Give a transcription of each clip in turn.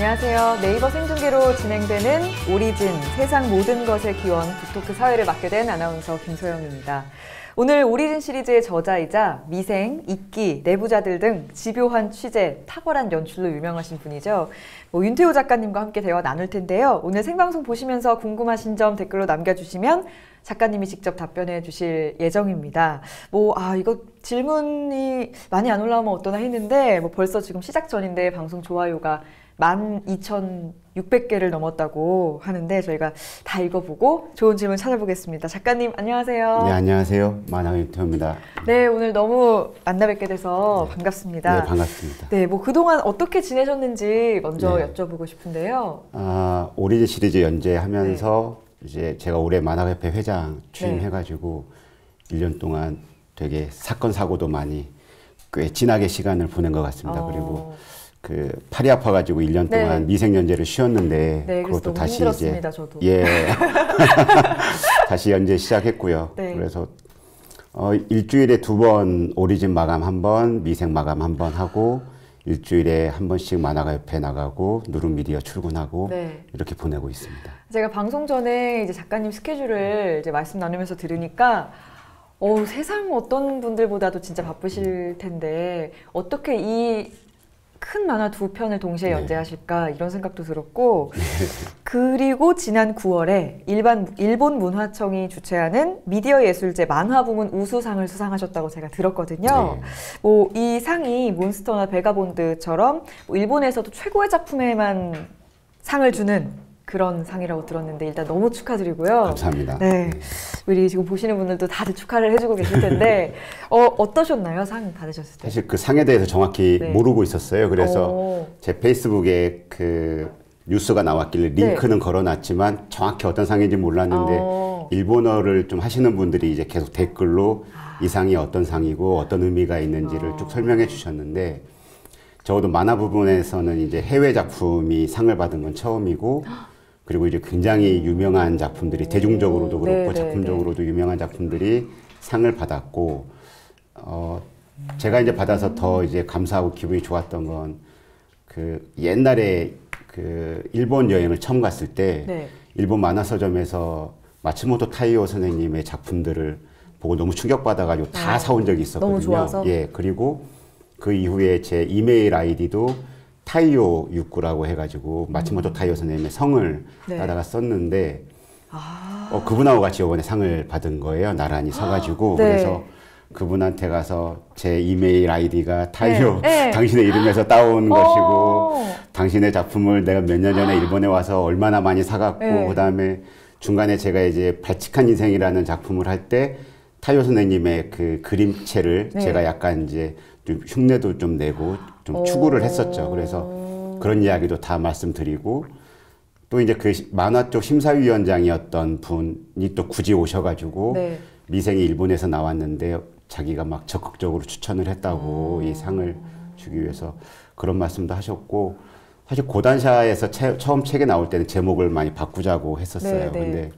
안녕하세요. 네이버 생중계로 진행되는 오리진, 세상 모든 것의 기원, 북토크 사회를 맡게 된 아나운서 김소영입니다. 오늘 오리진 시리즈의 저자이자 미생, 이끼, 내부자들 등 집요한 취재, 탁월한 연출로 유명하신 분이죠. 윤태호 작가님과 함께 대화 나눌 텐데요. 오늘 생방송 보시면서 궁금하신 점 댓글로 남겨주시면 작가님이 직접 답변해 주실 예정입니다. 이거 질문이 많이 안 올라오면 어떠나 했는데, 벌써 지금 시작 전인데 방송 좋아요가 12,600개를 넘었다고 하는데 저희가 다 읽어보고 좋은 질문 찾아보겠습니다. 작가님 안녕하세요. 네, 안녕하세요. 만화 윤태호입니다. 네, 오늘 너무 만나 뵙게 돼서 반갑습니다. 네, 반갑습니다. 네, 그동안 어떻게 지내셨는지 먼저 여쭤보고 싶은데요. 오리진 시리즈 연재하면서 이제 제가 올해 만화협회 회장 취임해가지고 1년 동안 되게 사건 사고도 많이 꽤 진하게 시간을 보낸 것 같습니다. 그리고 팔이 아파가지고 1년 동안 미생연재를 쉬었는데 그것도 다시 힘들었습니다, 저도. 다시 연재 시작했고요. 그래서 일주일에 2번 오리진 마감 1번, 미생 마감 1번 하고 일주일에 1번씩 만화가협회 나가고 누름미디어 출근하고 이렇게 보내고 있습니다. 제가 방송 전에 이제 작가님 스케줄을 이제 말씀 나누면서 들으니까 세상 어떤 분들보다도 진짜 바쁘실 텐데 어떻게 이 큰 만화 2편을 동시에 연재하실까 이런 생각도 들었고 그리고 지난 9월에 일본 문화청이 주최하는 미디어 예술제 만화 부문 우수상을 수상하셨다고 제가 들었거든요. 이 상이 몬스터나 베가본드처럼 일본에서도 최고의 작품에만 상을 주는 그런 상이라고 들었는데 일단 너무 축하드리고요. 감사합니다. 네, 우리 지금 보시는 분들도 다들 축하를 해주고 계실 텐데 어떠셨나요? 상 받으셨을 때? 사실 그 상에 대해서 정확히 모르고 있었어요. 그래서 제 페이스북에 그 뉴스가 나왔길래 링크는 걸어놨지만 정확히 어떤 상인지 몰랐는데 일본어를 좀 하시는 분들이 이제 계속 댓글로 이 상이 어떤 상이고 어떤 의미가 있는지를 쭉 설명해 주셨는데 적어도 만화 부분에서는 이제 해외 작품이 상을 받은 건 처음이고 그리고 이제 굉장히 유명한 작품들이 대중적으로도 그렇고 작품적으로도 유명한 작품들이 상을 받았고 제가 이제 받아서 더 이제 감사하고 기분이 좋았던 건 그 옛날에 그 일본 여행을 처음 갔을 때 일본 만화 서점에서 마츠모토 타이오 선생님의 작품들을 보고 너무 충격받아가지고 다 사온 적이 있었거든요. 너무 좋아서? 그리고 그 이후에 제 이메일 아이디도 타이오 육구라고 해가지고 마츠모토 타이오 선생님의 성을 따다가 썼는데 그분하고 같이 이번에 상을 받은 거예요. 나란히 서가지고 그래서 그분한테 가서 제 이메일 아이디가 타이오 당신의 이름에서 따온 것이고 당신의 작품을 내가 몇 년 전에 일본에 와서 얼마나 많이 사갔고 그 다음에 중간에 제가 이제 발칙한 인생이라는 작품을 할 때 타이오 선생님의 그 그림체를 제가 약간 이제 좀 흉내도 좀 내고 좀 추구를 했었죠. 그래서 그런 이야기도 다 말씀드리고 또 이제 그 만화 쪽 심사위원장이었던 분이 또 굳이 오셔가지고 미생이 일본에서 나왔는데 자기가 막 적극적으로 추천을 했다고 이 상을 주기 위해서 그런 말씀도 하셨고 사실 고단샤에서 처음 책에 나올 때는 제목을 많이 바꾸자고 했었어요. 근데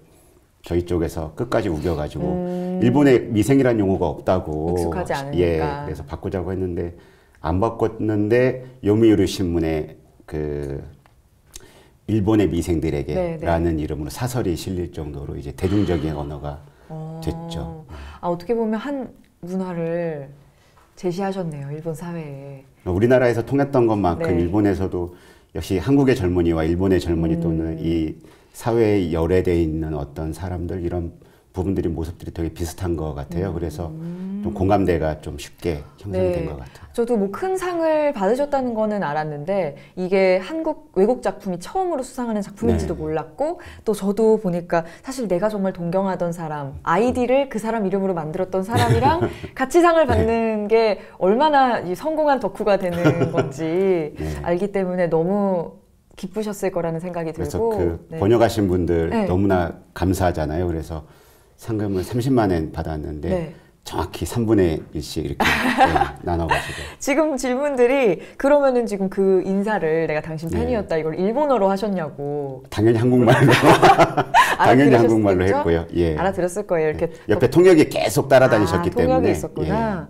저희 쪽에서 끝까지 우겨가지고 일본에 미생이라는 용어가 없다고 익숙하지 않으니까 그래서 바꾸자고 했는데 안 바꿨는데 요미우리 신문에 그 일본의 미생들에게라는 이름으로 사설이 실릴 정도로 이제 대중적인 언어가 됐죠. 어떻게 보면 한 문화를 제시하셨네요. 일본 사회에. 우리나라에서 통했던 것만큼 일본에서도 역시 한국의 젊은이와 일본의 젊은이 또는 이 사회에 열애되어 있는 어떤 사람들 이런 부분들이 모습들이 되게 비슷한 것 같아요. 그래서 좀 공감대가 좀 쉽게 형성이 된 것 같아요. 저도 큰 상을 받으셨다는 거는 알았는데 이게 외국 작품이 처음으로 수상하는 작품인지도 몰랐고 또 저도 보니까 사실 내가 정말 동경하던 사람 아이디를 그 사람 이름으로 만들었던 사람이랑 같이 상을 받는 게 얼마나 성공한 덕후가 되는 건지 알기 때문에 너무 기쁘셨을 거라는 생각이 들고 그래서 번역하신 분들 너무나 감사하잖아요. 그래서 상금을 30만 엔 받았는데 정확히 3분의 1씩 이렇게 나눠가지고. 지금 질문들이 그러면은 지금 그 인사를 내가 당신 팬이었다 이걸 일본어로 하셨냐고. 당연히 한국말로. 당연히 한국말로 했고요. 예. 알아들었을 거예요. 이렇게 옆에 통역이 계속 따라다니셨기 때문에. 통역이 있었구나.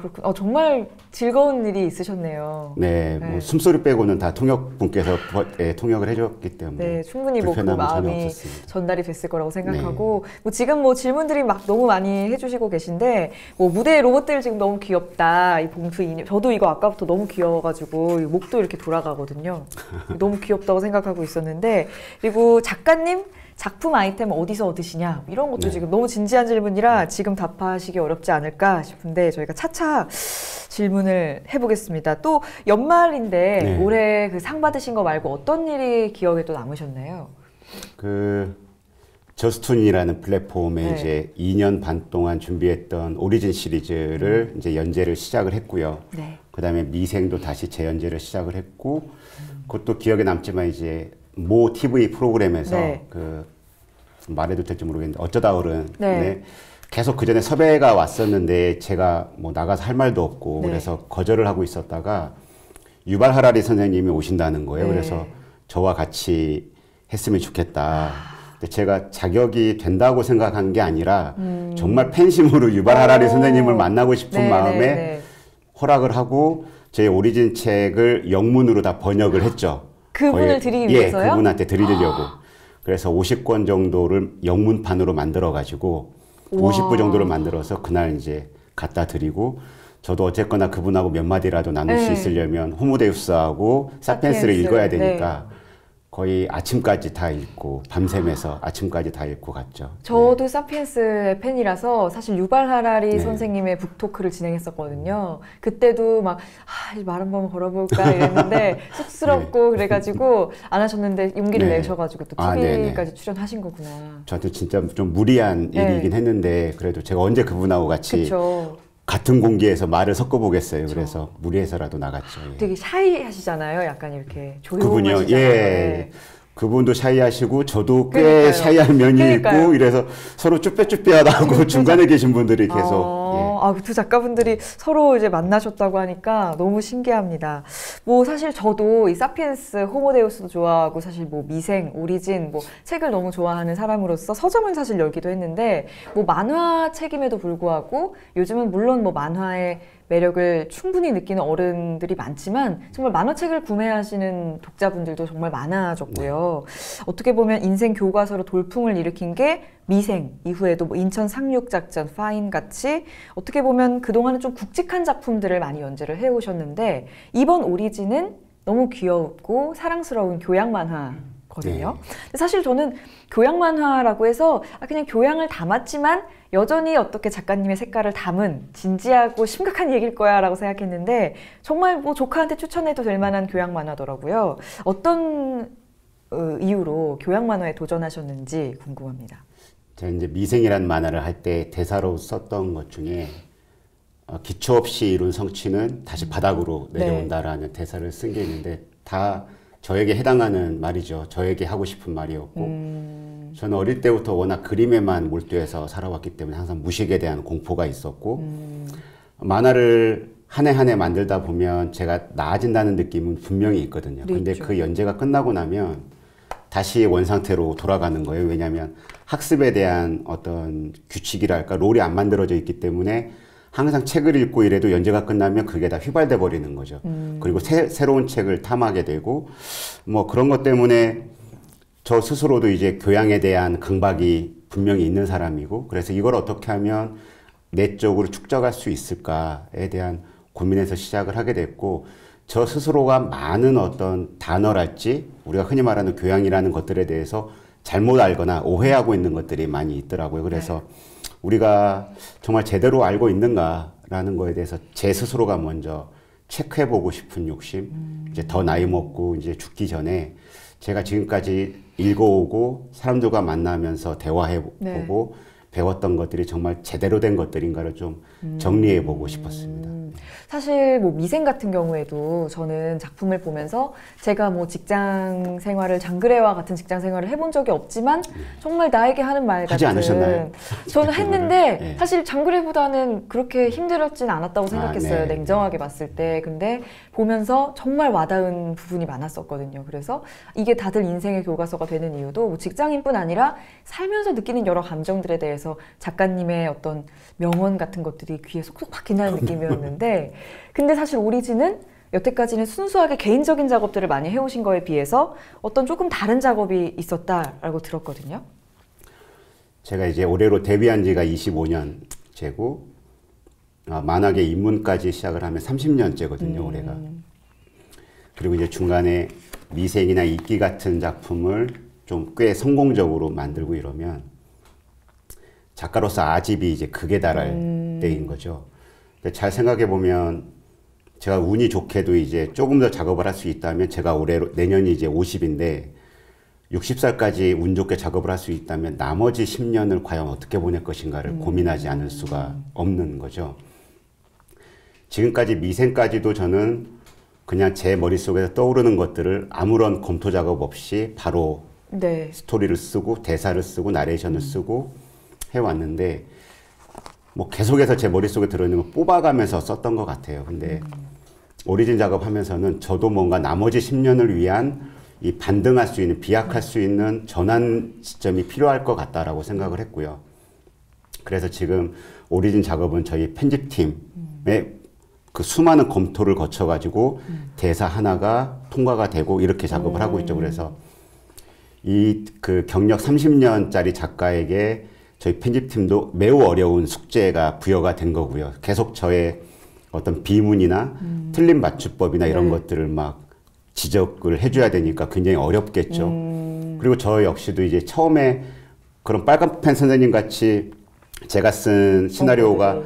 그렇군. 정말 즐거운 일이 있으셨네요. 네, 뭐 숨소리 빼고는 다 통역분께서 통역을 해줬기 때문에. 네, 충분히 뭐 그 마음이 전달이 됐을 거라고 생각하고, 뭐 지금 뭐 질문들이 막 너무 많이 해주시고 계신데, 뭐 무대 로봇들 지금 너무 귀엽다. 이 봉투 인형. 저도 이거 아까부터 너무 귀여워가지고 목도 이렇게 돌아가거든요. 너무 귀엽다고 생각하고 있었는데, 그리고 작가님 작품 아이템 어디서 얻으시냐 이런 것도 지금 너무 진지한 질문이라 지금 답하시기 어렵지 않을까 싶은데 저희가 차차 질문을 해보겠습니다. 또 연말인데 올해 그 상 받으신 거 말고 어떤 일이 기억에 또 남으셨나요? 그 저스툰이라는 플랫폼에 이제 2년 반 동안 준비했던 오리진 시리즈를 이제 연재를 시작을 했고요. 그다음에 미생도 다시 재연재를 시작을 했고 그것도 기억에 남지만 이제 모 TV 프로그램에서 그 말해도 될지 모르겠는데 어쩌다 어른 계속 그 전에 섭외가 왔었는데 제가 뭐 나가서 할 말도 없고 그래서 거절을 하고 있었다가 유발 하라리 선생님이 오신다는 거예요. 그래서 저와 같이 했으면 좋겠다. 근데 제가 자격이 된다고 생각한 게 아니라 정말 팬심으로 유발 하라리 선생님을 만나고 싶은 마음에 허락을 하고 제 오리진 책을 영문으로 다 번역을 했죠. 그분을 드리기 위해서요? 예, 그분한테 드리려고. 그래서 50권 정도를 영문판으로 만들어가지고 50부 정도를 만들어서 그날 이제 갖다 드리고 저도 어쨌거나 그분하고 몇 마디라도 나눌 수 있으려면 호모데우스하고 사피엔스를 읽어야 되니까 거의 아침까지 다 읽고 밤샘에서 아침까지 다 읽고 갔죠. 저도 사피엔스의 팬이라서 사실 유발 하라리 선생님의 북토크를 진행했었거든요. 그때도 막 말 한번 걸어볼까 이랬는데 쑥스럽고 그래가지고 안 하셨는데 용기를 내셔가지고 또 TV까지 출연하신 거구나. 저한테 진짜 좀 무리한 일이긴 했는데 그래도 제가 언제 그분하고 같이 같은 공기에서 말을 섞어보겠어요. 그래서 무리해서라도 나갔죠. 되게 샤이하시잖아요. 약간 이렇게 그분이요. 조용하시잖아요. 그분도 샤이하시고 저도 꽤 샤이한 면이 있고 이래서 서로 쭈뼛쭈뼛하고 중간에 계신 분들이 계속 그 두 작가분들이 서로 이제 만나셨다고 하니까 너무 신기합니다. 뭐 사실 저도 이 사피엔스, 호모데우스도 좋아하고 사실 뭐 미생, 오리진 뭐 책을 너무 좋아하는 사람으로서 서점을 사실 열기도 했는데 뭐 만화 책임에도 불구하고 요즘은 물론 뭐 만화의 매력을 충분히 느끼는 어른들이 많지만 정말 만화책을 구매하시는 독자분들도 정말 많아졌고요. 어떻게 보면 인생 교과서로 돌풍을 일으킨 게 미생, 이후에도 뭐 인천 상륙작전, 파인 같이 어떻게 보면 그동안은 좀 굵직한 작품들을 많이 연재를 해오셨는데 이번 오리진은 너무 귀엽고 사랑스러운 교양 만화거든요. 사실 저는 교양 만화라고 해서 그냥 교양을 담았지만 여전히 어떻게 작가님의 색깔을 담은 진지하고 심각한 얘기일 거야 라고 생각했는데 정말 뭐 조카한테 추천해도 될 만한 교양 만화더라고요. 어떤 이유로 교양 만화에 도전하셨는지 궁금합니다. 제가 이제 미생이라는 만화를 할 때 대사로 썼던 것 중에 기초 없이 이룬 성취는 다시 바닥으로 내려온다라는 대사를 쓴 게 있는데 다 저에게 해당하는 말이죠. 저에게 하고 싶은 말이었고 저는 어릴 때부터 워낙 그림에만 몰두해서 살아왔기 때문에 항상 무식에 대한 공포가 있었고 만화를 한 해 한 해 만들다 보면 제가 나아진다는 느낌은 분명히 있거든요. 근데 그 연재가 끝나고 나면 다시 원상태로 돌아가는 거예요. 왜냐하면 학습에 대한 어떤 규칙이랄까 롤이 안 만들어져 있기 때문에 항상 책을 읽고 이래도 연재가 끝나면 그게 다 휘발돼 버리는 거죠. 그리고 새로운 책을 탐하게 되고 뭐 그런 것 때문에 저 스스로도 이제 교양에 대한 강박이 분명히 있는 사람이고 그래서 이걸 어떻게 하면 내적으로 축적할 수 있을까에 대한 고민에서 시작을 하게 됐고 저 스스로가 많은 어떤 단어랄지 우리가 흔히 말하는 교양이라는 것들에 대해서 잘못 알거나 오해하고 있는 것들이 많이 있더라고요. 그래서 우리가 정말 제대로 알고 있는가라는 거에 대해서 제 스스로가 먼저 체크해보고 싶은 욕심, 이제 더 나이 먹고 이제 죽기 전에 제가 지금까지 읽어오고 사람들과 만나면서 대화해보고 배웠던 것들이 정말 제대로 된 것들인가를 좀 정리해보고 싶었습니다. 사실 뭐 미생 같은 경우에도 저는 작품을 보면서 제가 뭐 직장 생활을 장그래와 같은 직장 생활을 해본 적이 없지만 정말 나에게 하는 말 같은. 하지 않으셨나요? 저는 했는데 네. 사실 장그래보다는 그렇게 힘들었진 않았다고 생각했어요. 네. 냉정하게 봤을 때. 근데 보면서 정말 와닿은 부분이 많았었거든요. 그래서 이게 다들 인생의 교과서가 되는 이유도 뭐 직장인뿐 아니라 살면서 느끼는 여러 감정들에 대해서 작가님의 어떤 명언 같은 것들이 귀에 쏙쏙 박힌다는 느낌이었는데 근데 사실 오리진은 여태까지는 순수하게 개인적인 작업들을 많이 해오신 거에 비해서 어떤 조금 다른 작업이 있었다라고 들었거든요. 제가 이제 올해로 데뷔한 지가 25년째고 만화계 입문까지 시작을 하면 30년째거든요, 올해가. 그리고 이제 중간에 미생이나 이끼 같은 작품을 좀 꽤 성공적으로 만들고 이러면 작가로서 아집이 이제 극에 달할 때인 거죠. 근데 잘 생각해 보면 제가 운이 좋게도 이제 조금 더 작업을 할 수 있다면 제가 내년이 이제 50인데 60살까지 운 좋게 작업을 할 수 있다면 나머지 10년을 과연 어떻게 보낼 것인가를 고민하지 않을 수가 없는 거죠. 지금까지 미생까지도 저는 그냥 제 머릿속에서 떠오르는 것들을 아무런 검토 작업 없이 바로 네. 스토리를 쓰고 대사를 쓰고 나레이션을 쓰고 해왔는데 뭐 계속해서 제 머릿속에 들어있는 걸 뽑아가면서 썼던 것 같아요. 근데 오리진 작업하면서는 저도 뭔가 나머지 10년을 위한 이 반등할 수 있는 비약할 수 있는 전환 시점이 필요할 것 같다라고 생각을 했고요. 그래서 지금 오리진 작업은 저희 편집팀의 그 수많은 검토를 거쳐가지고 대사 하나가 통과가 되고 이렇게 작업을 하고 있죠. 그래서 이 그 경력 30년짜리 작가에게 저희 편집팀도 매우 어려운 숙제가 부여가 된 거고요. 계속 저의 어떤 비문이나 틀린 맞춤법이나 이런 것들을 막 지적을 해줘야 되니까 굉장히 어렵겠죠. 그리고 저 역시도 이제 처음에 그런 빨간펜 선생님 같이 제가 쓴 시나리오가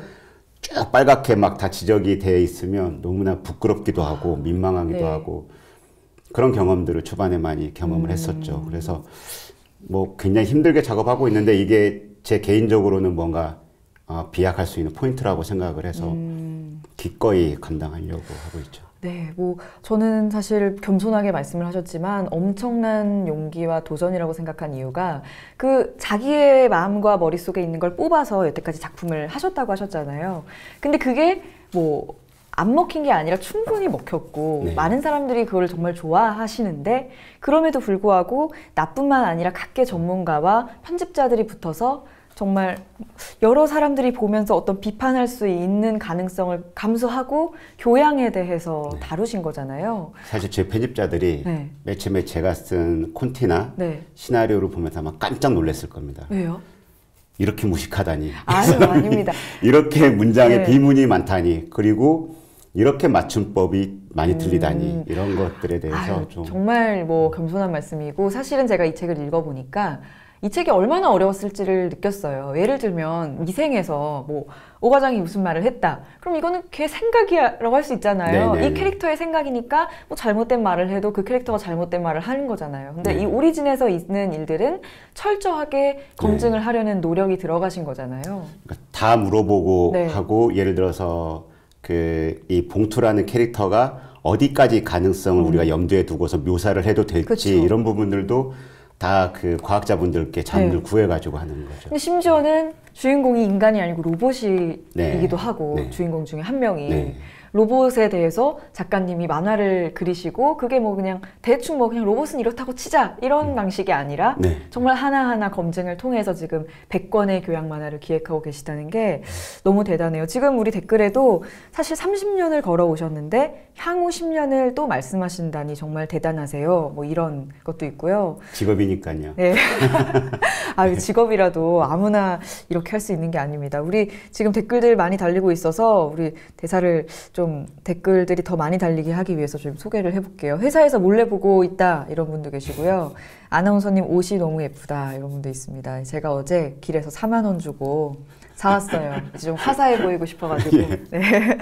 쭉 빨갛게 막 다 지적이 돼 있으면 너무나 부끄럽기도 하고 민망하기도 하고 그런 경험들을 초반에 많이 경험을 했었죠. 그래서 뭐 굉장히 힘들게 작업하고 있는데 이게 제 개인적으로는 뭔가 비약할 수 있는 포인트라고 생각을 해서 기꺼이 감당하려고 하고 있죠. 네, 뭐 저는 사실 겸손하게 말씀을 하셨지만 엄청난 용기와 도전이라고 생각한 이유가 그 자기의 마음과 머릿속에 있는 걸 뽑아서 여태까지 작품을 하셨다고 하셨잖아요. 근데 그게 뭐 안 먹힌 게 아니라 충분히 먹혔고 네. 많은 사람들이 그걸 정말 좋아하시는데 그럼에도 불구하고 나뿐만 아니라 각계 전문가와 편집자들이 붙어서 정말 여러 사람들이 보면서 어떤 비판할 수 있는 가능성을 감수하고 교양에 대해서 다루신 거잖아요. 사실 제 편집자들이 맨 처음에 제가 쓴 콘티나 시나리오를 보면서 아마 깜짝 놀랐을 겁니다. 왜요? 이렇게 무식하다니. 아유, 아닙니다. 이렇게 문장에 비문이 많다니. 그리고 이렇게 맞춤법이 많이 틀리다니. 이런 것들에 대해서 아유, 좀. 정말 뭐 겸손한 말씀이고 사실은 제가 이 책을 읽어보니까 이 책이 얼마나 어려웠을지를 느꼈어요. 예를 들면 미생에서 뭐 오 과장이 무슨 말을 했다. 그럼 이거는 걔 생각이라고 할 수 있잖아요. 네네. 이 캐릭터의 생각이니까 뭐 잘못된 말을 해도 그 캐릭터가 잘못된 말을 하는 거잖아요. 근데 이 오리진에서 있는 일들은 철저하게 검증을 하려는 노력이 들어가신 거잖아요. 그러니까 다 물어보고 네. 하고 예를 들어서 이 봉투라는 캐릭터가 어디까지 가능성을 우리가 염두에 두고서 묘사를 해도 될지 그쵸. 이런 부분들도 다 그 과학자분들께 자문을 구해가지고 하는 거죠. 근데 심지어는 주인공이 인간이 아니고 로봇이기도 하고 네. 주인공 중에 한 명이 네. 로봇에 대해서 작가님이 만화를 그리시고 그게 뭐 그냥 대충 뭐 그냥 로봇은 이렇다고 치자 이런 방식이 아니라 정말 하나하나 검증을 통해서 지금 100권의 교양 만화를 기획하고 계시다는 게 너무 대단해요. 지금 우리 댓글에도 사실 30년을 걸어오셨는데 향후 10년을 또 말씀하신다니 정말 대단하세요. 뭐 이런 것도 있고요. 직업이니까요. 네. 아, 직업이라도 아무나 이렇게 할 수 있는 게 아닙니다. 우리 지금 댓글들 많이 달리고 있어서 우리 대사를 좀 댓글들이 더 많이 달리게 하기 위해서 좀 소개를 해볼게요. 회사에서 몰래 보고 있다 이런 분도 계시고요. 아나운서님 옷이 너무 예쁘다 이런 분도 있습니다. 제가 어제 길에서 4만 원 주고 사왔어요. 이제 좀 화사해 보이고 싶어가지고. 네.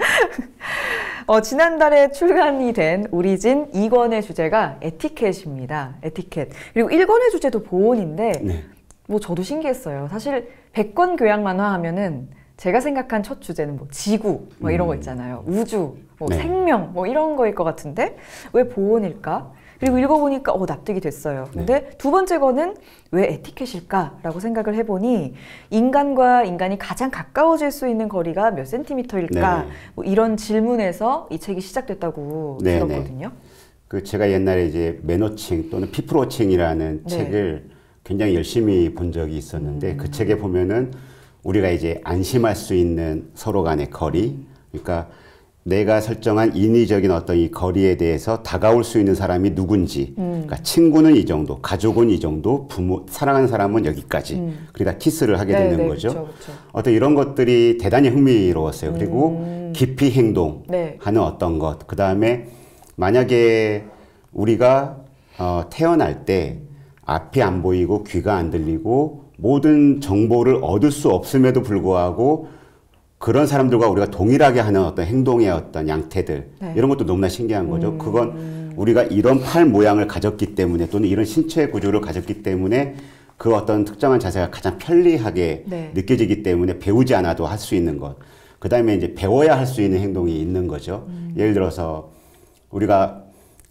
지난달에 출간이 된 오리진 2권의 주제가 에티켓입니다. 에티켓. 그리고 1권의 주제도 보온인데 뭐 저도 신기했어요. 사실 100권 교양 만화 하면은 제가 생각한 첫 주제는 뭐 지구 뭐 이런 거 있잖아요. 우주, 뭐 네. 생명 뭐 이런 거일 것 같은데 왜 보온일까? 그리고 읽어보니까 납득이 됐어요. 근데 두 번째 거는 왜 에티켓일까라고 생각을 해보니 인간과 인간이 가장 가까워질 수 있는 거리가 몇 센티미터일까? 뭐 이런 질문에서 이 책이 시작됐다고 들었거든요. 그 제가 옛날에 이제 매너칭 또는 피플워칭이라는 책을 굉장히 열심히 본 적이 있었는데 그 책에 보면은 우리가 이제 안심할 수 있는 서로 간의 거리, 그러니까 내가 설정한 인위적인 어떤 이 거리에 대해서 다가올 수 있는 사람이 누군지, 그러니까 친구는 이 정도, 가족은 이 정도, 부모, 사랑하는 사람은 여기까지. 그러니까 키스를 하게 되는 거죠. 그쵸. 어떤 이런 것들이 대단히 흥미로웠어요. 그리고 깊이 행동하는 어떤 것, 그 다음에 만약에 우리가 태어날 때 앞이 안 보이고 귀가 안 들리고 모든 정보를 얻을 수 없음에도 불구하고 그런 사람들과 우리가 동일하게 하는 어떤 행동의 어떤 양태들 이런 것도 너무나 신기한 거죠. 그건 우리가 이런 팔 모양을 가졌기 때문에 또는 이런 신체 구조를 가졌기 때문에 그 어떤 특정한 자세가 가장 편리하게 느껴지기 때문에 배우지 않아도 할 수 있는 것. 그 다음에 이제 배워야 할 수 있는 행동이 있는 거죠. 예를 들어서 우리가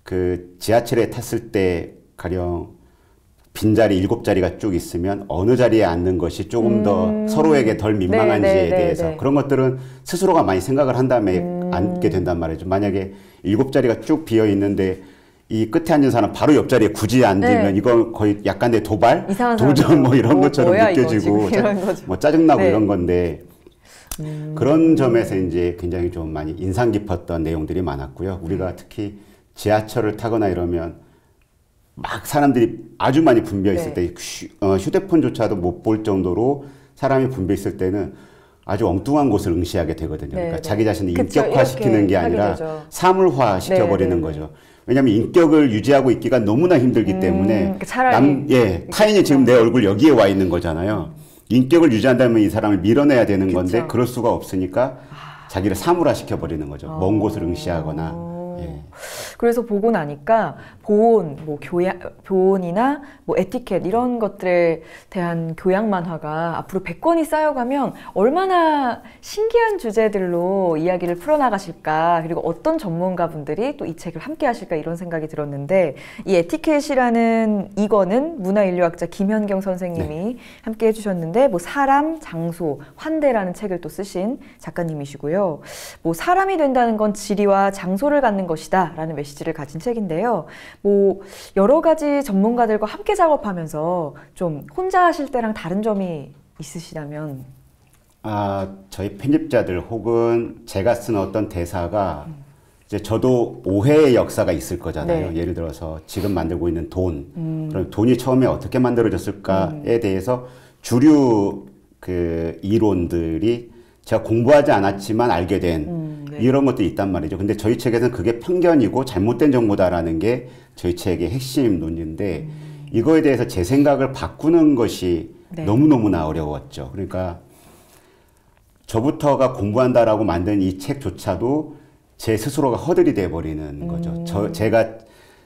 그 지하철에 탔을 때 가령 빈자리 7자리가 쭉 있으면 어느 자리에 앉는 것이 조금 더 서로에게 덜 민망한지에 대해서 그런 것들은 스스로가 많이 생각을 한 다음에 앉게 된단 말이죠. 만약에 7자리가 쭉 비어 있는데 이 끝에 앉은 사람 바로 옆자리에 굳이 앉으면 이건 거의 약간의 도발, 도전 뭐 이런 것처럼 느껴지고 뭐 짜증나고 이런 건데 그런 점에서 이제 굉장히 좀 많이 인상 깊었던 내용들이 많았고요. 우리가 특히 지하철을 타거나 이러면 막 사람들이 아주 많이 붐벼 있을 때 휴대폰조차도 못 볼 정도로 사람이 붐벼 있을 때는 아주 엉뚱한 곳을 응시하게 되거든요. 그러니까 자기 자신을 인격화시키는 게 아니라 사물화 시켜버리는 거죠. 왜냐하면 인격을 유지하고 있기가 너무나 힘들기 때문에 타인이 지금 내 얼굴 여기에 와 있는 거잖아요. 인격을 유지한다면 이 사람을 밀어내야 되는 건데 그럴 수가 없으니까 자기를 사물화 시켜버리는 거죠. 먼 곳을 응시하거나. 그래서 보고 나니까 보온, 뭐 보온이나 뭐 에티켓 이런 것들에 대한 교양 만화가 앞으로 100권이 쌓여가면 얼마나 신기한 주제들로 이야기를 풀어나가실까, 그리고 어떤 전문가분들이 또 이 책을 함께 하실까 이런 생각이 들었는데, 이 에티켓이라는 이거는 문화인류학자 김현경 선생님이 함께 해주셨는데, 뭐 사람, 장소, 환대라는 책을 또 쓰신 작가님이시고요. 뭐 사람이 된다는 건 지리와 장소를 갖는 것이다 라는 메시지를 가진 책인데요. 뭐 여러 가지 전문가들과 함께 작업하면서 좀 혼자 하실 때랑 다른 점이 있으시다면? 저희 편집자들 혹은 제가 쓴 어떤 대사가 이제 저도 오해의 역사가 있을 거잖아요. 예를 들어서 지금 만들고 있는 돈, 그럼 돈이 처음에 어떻게 만들어졌을까에 대해서 주류 그 이론들이 제가 공부하지 않았지만 알게 된 이런 것도 있단 말이죠. 근데 저희 책에서는 그게 편견이고 잘못된 정보다라는 게 저희 책의 핵심 논리인데 이거에 대해서 제 생각을 바꾸는 것이 너무너무나 어려웠죠. 그러니까 저부터가 공부한다라고 만든 이 책조차도 제 스스로가 허들이 돼버리는 거죠. 제가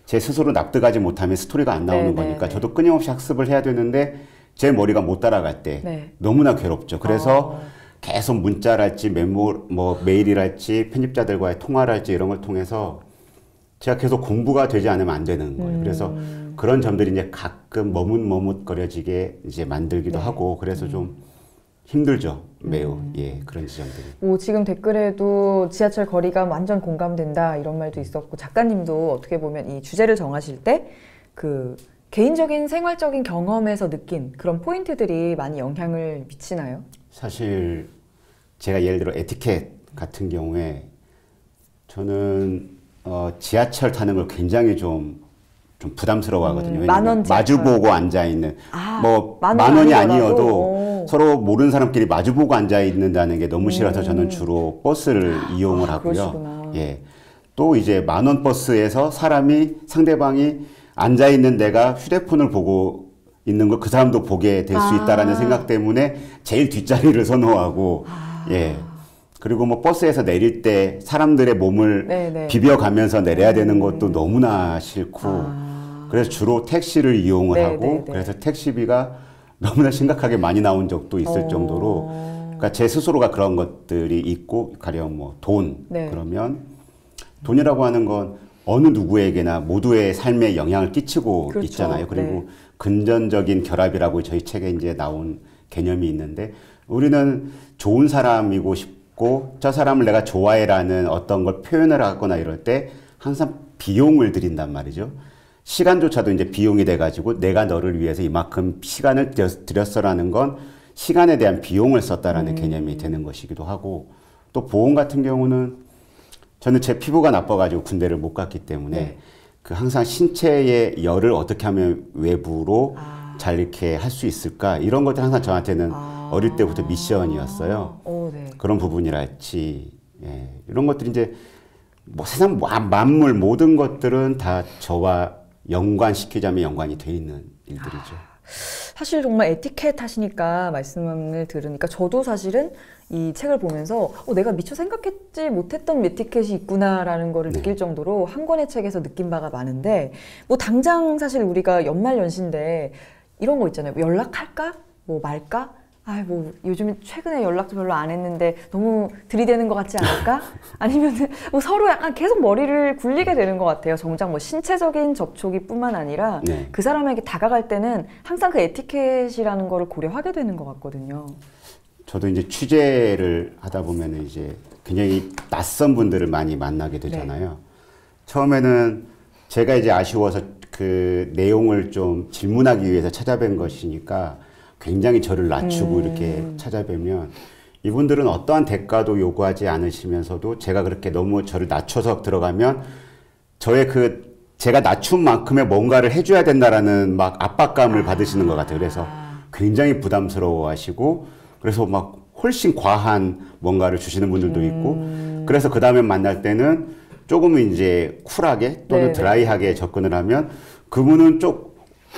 제 스스로 납득하지 못하면 스토리가 안 나오는 거니까 저도 끊임없이 학습을 해야 되는데 제 머리가 못 따라갈 때 너무나 괴롭죠. 그래서 계속 문자랄지 메일이랄지 편집자들과의 통화랄지 이런 걸 통해서 제가 계속 공부가 되지 않으면 안 되는 거예요. 그래서 그런 점들이 이제 가끔 머뭇머뭇거려지게 이제 만들기도 하고 그래서 좀 힘들죠. 매우. 그런 지점들이. 뭐 지금 댓글에도 지하철 거리감 완전 공감된다 이런 말도 있었고, 작가님도 어떻게 보면 이 주제를 정하실 때 그 개인적인 생활적인 경험에서 느낀 그런 포인트들이 많이 영향을 미치나요? 사실 제가 예를 들어 에티켓 같은 경우에 저는 지하철 타는 걸 굉장히 좀 부담스러워 하거든요. 왜냐면 마주보고 앉아있는, 만 원이 아니어도 서로 모르는 사람끼리 마주보고 앉아있는다는 게 너무 싫어서 저는 주로 버스를 이용을 하고요. 그러시구나. 또 이제 10,000원 버스에서 상대방이 앉아있는 데가 휴대폰을 보고 있는 걸 그 사람도 보게 될 수 있다라는 생각 때문에 제일 뒷자리를 선호하고, 그리고 뭐 버스에서 내릴 때 사람들의 몸을 비벼가면서 내려야 되는 것도 너무나 싫고, 그래서 주로 택시를 이용을 하고, 그래서 택시비가 너무나 심각하게 많이 나온 적도 있을 정도로 그러니까 제 스스로가 그런 것들이 있고 가령 뭐 돈 네. 그러면 돈이라고 하는 건 어느 누구에게나 모두의 삶에 영향을 끼치고 그렇죠. 있잖아요. 그리고 네. 금전적인 결합이라고 저희 책에 이제 나온 개념이 있는데 우리는 좋은 사람이고 싶고 저 사람을 내가 좋아해라는 어떤 걸 표현을 하거나 이럴 때 항상 비용을 들인단 말이죠. 시간조차도 이제 비용이 돼가지고 내가 너를 위해서 이만큼 시간을 들였어라는 건 시간에 대한 비용을 썼다라는 개념이 되는 것이기도 하고 또 보험 같은 경우는 저는 제 피부가 나빠가지고 군대를 못 갔기 때문에 네. 그 항상 신체의 열을 어떻게 하면 외부로 잘 이렇게 할 수 있을까 이런 것들 항상 저한테는 어릴 때부터 미션이었어요. 네. 그런 부분이랄지 예, 이런 것들이 이제 뭐 세상 만물 모든 것들은 다 저와 연관시키자면 연관이 돼 있는 일들이죠. 사실 정말 에티켓 하시니까 말씀을 들으니까 저도 사실은 이 책을 보면서 내가 미처 생각했지 못했던 에티켓이 있구나라는 거를 네. 느낄 정도로 한 권의 책에서 느낀 바가 많은데 뭐 당장 사실 우리가 연말 연시인데 이런 거 있잖아요. 연락할까? 뭐 말까? 뭐 요즘 최근에 연락도 별로 안 했는데 너무 들이대는 것 같지 않을까? 아니면 뭐 서로 약간 계속 머리를 굴리게 되는 것 같아요. 정작 뭐 신체적인 접촉이 뿐만 아니라 네. 그 사람에게 다가갈 때는 항상 그 에티켓이라는 거를 고려하게 되는 것 같거든요. 저도 이제 취재를 하다 보면 이제 굉장히 낯선 분들을 많이 만나게 되잖아요. 네. 처음에는 제가 이제 아쉬워서 그 내용을 좀 질문하기 위해서 찾아뵌 것이니까 굉장히 저를 낮추고 이렇게 찾아뵈면 이분들은 어떠한 대가도 요구하지 않으시면서도 제가 그렇게 너무 저를 낮춰서 들어가면 저의 그 제가 낮춘 만큼의 뭔가를 해줘야 된다라는 막 압박감을 받으시는 것 같아요. 그래서 굉장히 부담스러워 하시고 그래서 막 훨씬 과한 뭔가를 주시는 분들도 있고 그래서 그 다음에 만날 때는 조금은 이제 쿨하게 또는 네네. 드라이하게 접근을 하면 그분은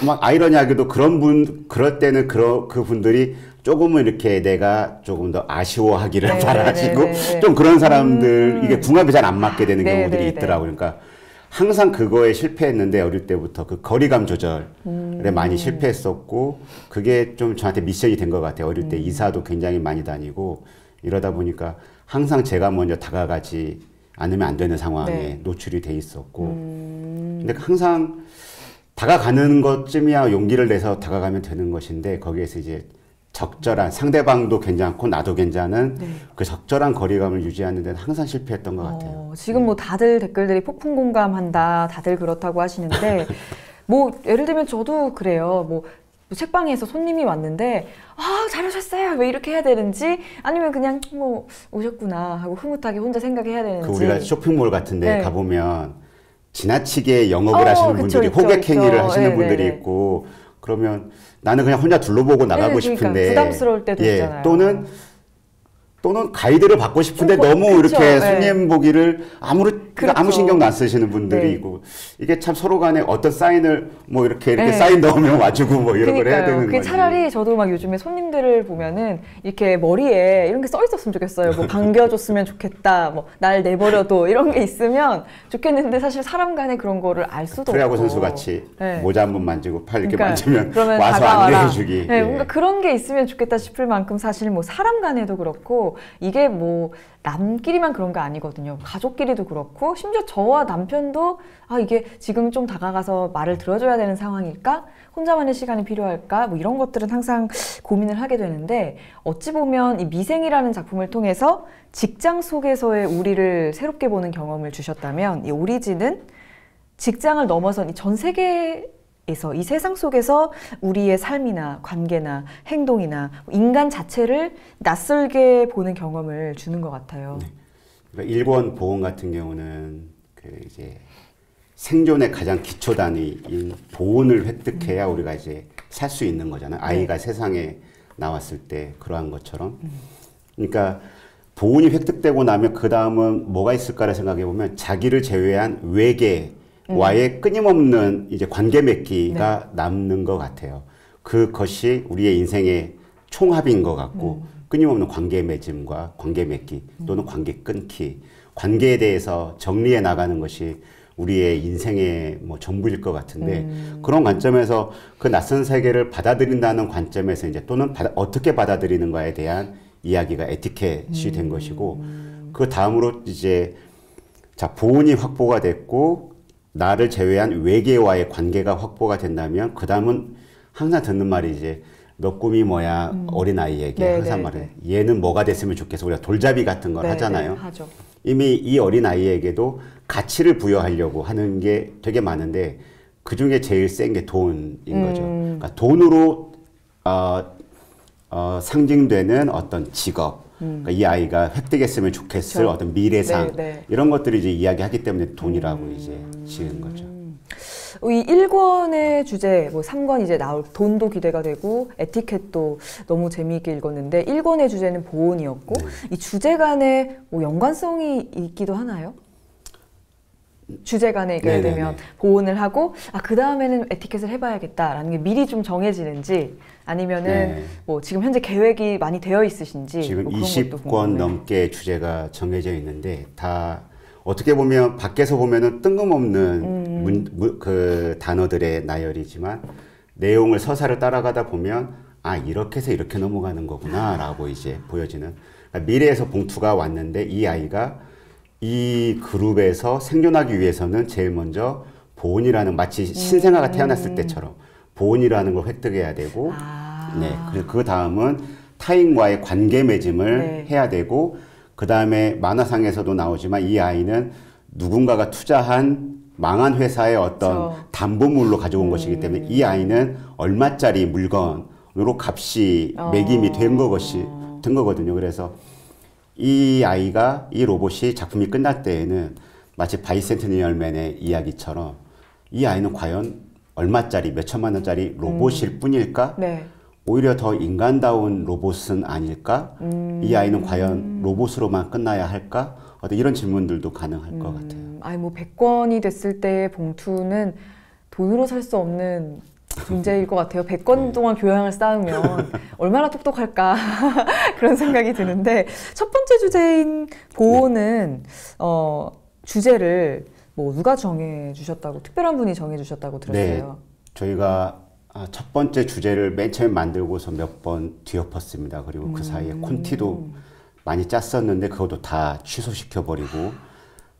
막 아이러니하게도 그럴 때는 그 분들이 조금은 이렇게 내가 조금 더 아쉬워하기를 네네네네. 바라시고 좀 그런 사람들 이게 궁합이 잘 안 맞게 되는 경우들이 네네네. 있더라고요. 그러니까 항상 그거에 실패했는데 어릴 때부터 그 거리감 조절에 많이 실패했었고 그게 좀 저한테 미션이 된 것 같아요. 어릴 때 이사도 굉장히 많이 다니고 이러다 보니까 항상 제가 먼저 다가가지 않으면 안 되는 상황에 네. 노출이 돼 있었고 근데 항상 다가가는 것쯤이야 용기를 내서 다가가면 되는 것인데 거기에서 이제 적절한 상대방도 괜찮고 나도 괜찮은 네. 그 적절한 거리감을 유지하는 데는 항상 실패했던 것 같아요. 지금 뭐 다들 댓글들이 폭풍 공감한다, 다들 그렇다고 하시는데 뭐 예를 들면 저도 그래요. 뭐 책방에서 손님이 왔는데 잘오셨어요 왜 이렇게 해야 되는지 아니면 그냥 뭐 오셨구나 하고 흐뭇하게 혼자 생각해야 되는지 그 우리가 쇼핑몰 같은 데 네. 가보면 지나치게 영업을 하시는 그쵸, 분들이 있죠, 호객 행위를 있죠. 하시는 네, 분들이 네, 네. 있고 그러면 나는 그냥 혼자 둘러보고 나가고 네, 그러니까 싶은데 부담스러울 때도 있잖아요. 또는 가이드를 받고 싶은데 너무 그쵸, 이렇게 네. 손님 보기를 아무 그렇죠. 신경도 안 쓰시는 분들이 네. 있고 이게 참 서로 간에 어떤 사인을 뭐 이렇게 네. 사인 넣으면 와주고 뭐 이런 걸 해야 되는 그게 거지. 차라리 저도 막 요즘에 손님들을 보면은 이렇게 머리에 이런 게 써 있었으면 좋겠어요. 뭐 반겨줬으면 좋겠다. 뭐 날 내버려둬 이런 게 있으면 좋겠는데 사실 사람 간에 그런 거를 알 수도 프로야구 없고. 선수 같이 네. 모자 한 번 만지고 팔 이렇게 그러니까 만지면 그러면 와서 다가와라. 안내해주기. 네, 예. 뭔가 그런 게 있으면 좋겠다 싶을 만큼 사실 뭐 사람 간에도 그렇고 이게 뭐 남끼리만 그런 거 아니거든요. 가족끼리도 그렇고 심지어 저와 남편도 이게 지금 좀 다가가서 말을 들어줘야 되는 상황일까? 혼자만의 시간이 필요할까? 뭐 이런 것들은 항상 고민을 하게 되는데 어찌 보면 이 미생이라는 작품을 통해서 직장 속에서의 우리를 새롭게 보는 경험을 주셨다면 이 오리진은 직장을 넘어선 이 전 세계에서 이 세상 속에서 우리의 삶이나 관계나 행동이나 인간 자체를 낯설게 보는 경험을 주는 것 같아요. 네. 그러니까 일본 보험 같은 경우는 그 이제 생존의 가장 기초 단위인 보온을 획득해야 우리가 이제 살 수 있는 거잖아요. 아이가 세상에 나왔을 때 그러한 것처럼. 그러니까 보온이 획득되고 나면 그 다음은 뭐가 있을까를 생각해 보면 자기를 제외한 외계와의 끊임없는 이제 관계 맺기가 남는 것 같아요. 그것이 우리의 인생의 총합인 것 같고 끊임없는 관계 맺음과 관계 맺기 또는 관계 끊기 관계에 대해서 정리해 나가는 것이 우리의 인생의 뭐 전부일 것 같은데 그런 관점에서 그 낯선 세계를 받아들인다는 관점에서 이제 또는 어떻게 받아들이는가에 대한 이야기가 에티켓이 된 것이고 그 다음으로 이제 자 보온이 확보가 됐고 나를 제외한 외계와의 관계가 확보가 된다면 그 다음은 항상 듣는 말이 이제 너 꿈이 뭐야 어린아이에게 네, 항상 네, 말해 얘는 뭐가 됐으면 좋겠어 우리가 돌잡이 같은 걸 네, 하잖아요. 네, 하죠. 이미 이 어린아이에게도 가치를 부여하려고 하는 게 되게 많은데 그 중에 제일 센 게 돈인 거죠. 그러니까 돈으로 상징되는 어떤 직업, 그러니까 이 아이가 획득했으면 좋겠을 그렇죠. 어떤 미래상 네, 네. 이런 것들을 이제 이야기하기 때문에 돈이라고 이제 지은 거죠. 이 1권의 주제, 뭐 3권 이제 나올 돈도 기대가 되고 에티켓도 너무 재미있게 읽었는데 1권의 주제는 보온이었고 네. 이 주제 간에 뭐 연관성이 있기도 하나요? 주제 간에 얘기가 네네네. 되면 보온을 하고 그 다음에는 에티켓을 해봐야겠다라는 게 미리 좀 정해지는지 아니면은 네. 뭐 지금 현재 계획이 많이 되어 있으신지 지금 뭐 그런 것도 20권 궁금해요. 넘게 주제가 정해져 있는데 다 어떻게 보면 밖에서 보면은 뜬금없는 그 단어들의 나열이지만 내용을 서사를 따라가다 보면 이렇게 해서 이렇게 넘어가는 거구나라고 이제 보여지는 그러니까 미래에서 봉투가 왔는데 이 아이가 이 그룹에서 생존하기 위해서는 제일 먼저 보온이라는 마치 신생아가 태어났을 때처럼 보온이라는 걸 획득해야 되고 네, 그리고 그 다음은 타인과의 관계 맺음을 네. 해야 되고 그 다음에 만화상에서도 나오지만 이 아이는 누군가가 투자한 망한 회사의 어떤 그렇죠. 담보물로 가져온 것이기 때문에 이 아이는 얼마짜리 물건으로 값이 매김이 된 거거든요. 그래서 이 아이가 이 로봇이 작품이 끝날 때에는 마치 바이센티니얼맨의 이야기처럼 이 아이는 과연 얼마짜리 몇 천만 원짜리 로봇일 뿐일까? 네. 오히려 더 인간다운 로봇은 아닐까? 이 아이는 과연 로봇으로만 끝나야 할까? 어떤 이런 질문들도 가능할 것 같아요. 뭐 100권이 됐을 때 봉투는 돈으로 살 수 없는 존재일 것 같아요. 100권 동안 교양을 쌓으면 얼마나 똑똑할까 그런 생각이 드는데 첫 번째 주제인 보호는 주제를 뭐 누가 정해주셨다고 특별한 분이 정해주셨다고 들었어요. 네, 저희가 첫 번째 주제를 맨 처음에 만들고서 몇 번 뒤엎었습니다. 그리고 그 사이에 콘티도 많이 짰었는데 그것도 다 취소시켜버리고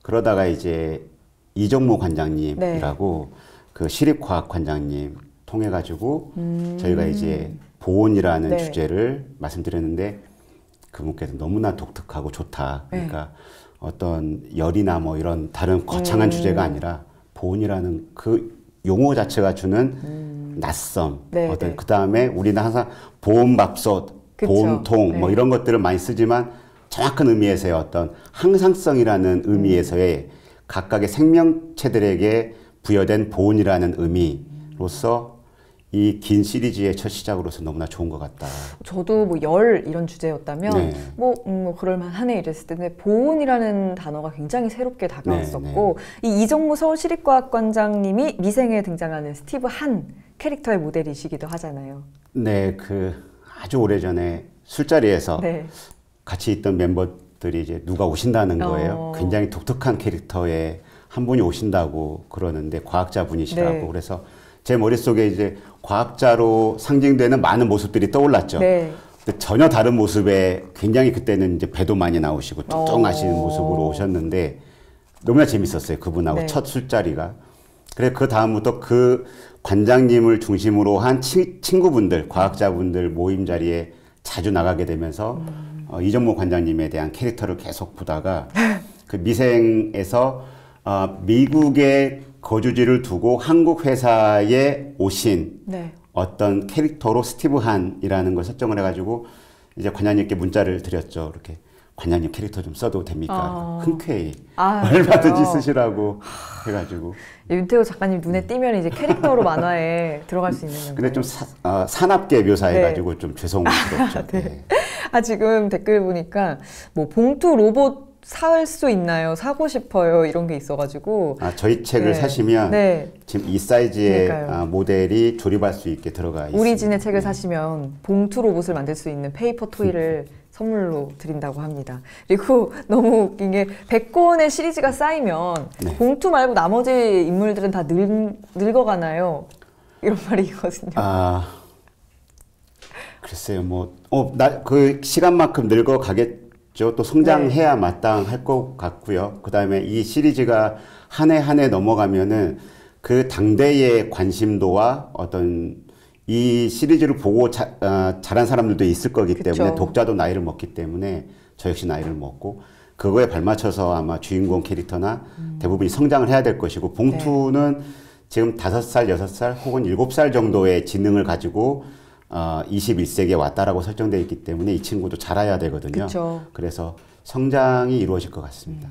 그러다가 이제 이정모 관장님이라고 그 시립과학 관장님 통해가지고 저희가 이제 보온이라는 네. 주제를 말씀드렸는데 그분께서 너무나 독특하고 좋다. 그러니까 어떤 열이나 뭐 이런 다른 거창한 주제가 아니라 보온이라는 그 용어 자체가 주는 낯섦. 네, 어떤 네. 그 다음에 우리는 항상 보온밥솥, 그쵸. 보온통 뭐 네. 이런 것들을 많이 쓰지만 정확한 의미에서의 어떤 항상성이라는 의미에서의 각각의 생명체들에게 부여된 보온이라는 의미로서 이 긴 시리즈의 첫 시작으로서 너무나 좋은 것 같다. 저도 뭐 열 이런 주제였다면 네. 뭐 그럴만하네 이랬을 텐데 보온이라는 단어가 굉장히 새롭게 다가왔었고 이 이정모 서울시립과학관장님이 미생에 등장하는 스티브 한 캐릭터의 모델이시기도 하잖아요. 네, 그 아주 오래전에 술자리에서 네. 같이 있던 멤버들이 이제 누가 오신다는 거예요. 굉장히 독특한 캐릭터의 한 분이 오신다고 그러는데 과학자분이시라고. 네. 그래서 제 머릿속에 이제 과학자로 상징되는 많은 모습들이 떠올랐죠. 네. 근데 전혀 다른 모습에 굉장히 그때는 이제 배도 많이 나오시고 뚱뚱하신 모습으로 오셨는데 너무나 재밌었어요. 그분하고 네. 첫 술자리가. 그래 그 다음부터 그 관장님을 중심으로 한 친구분들, 과학자분들 모임 자리에 자주 나가게 되면서 이정모 관장님에 대한 캐릭터를 계속 보다가 그 미생에서 미국의 거주지를 두고 한국 회사에 오신 네. 어떤 캐릭터로 스티브 한이라는 걸 설정을 해가지고 이제 관장님께 문자를 드렸죠. 이렇게 관장님 캐릭터 좀 써도 됩니까? 흔쾌히 얼마든지 그래요? 쓰시라고 해가지고. 윤태호 작가님 눈에 띄면 이제 캐릭터로 만화에 들어갈 수 있는 근데 건가요? 좀 사납게 묘사해가지고 좀 죄송스럽죠. 네. 지금 댓글 보니까 뭐 봉투 로봇 살 수 있나요? 사고 싶어요. 이런 게 있어가지고. 저희 책을 사시면 지금 이 사이즈의 그러니까요. 모델이 조립할 수 있게 들어가 있습니다. 오리진의 책을 사시면 봉투 로봇을 만들 수 있는 페이퍼 토이를 선물로 드린다고 합니다. 그리고 너무 웃긴 게 100권의 시리즈가 쌓이면 봉투 말고 나머지 인물들은 다 늙어가나요? 이런 말이 있거든요. 글쎄요, 그 시간만큼 늙어 가겠죠. 또 성장해야 네. 마땅할 것 같고요. 그 다음에 이 시리즈가 한 해 한 해 넘어가면은 그 당대의 관심도와 어떤 이 시리즈를 보고 자란 사람들도 있을 거기 그쵸. 때문에 독자도 나이를 먹기 때문에 저 역시 나이를 먹고 그거에 발맞춰서 아마 주인공 캐릭터나 대부분이 성장을 해야 될 것이고 봉투는 지금 5살, 6살 혹은 7살 정도의 지능을 가지고 21세기에 왔다라고 설정되어 있기 때문에 이 친구도 자라야 되거든요. 그쵸. 그래서 성장이 이루어질 것 같습니다.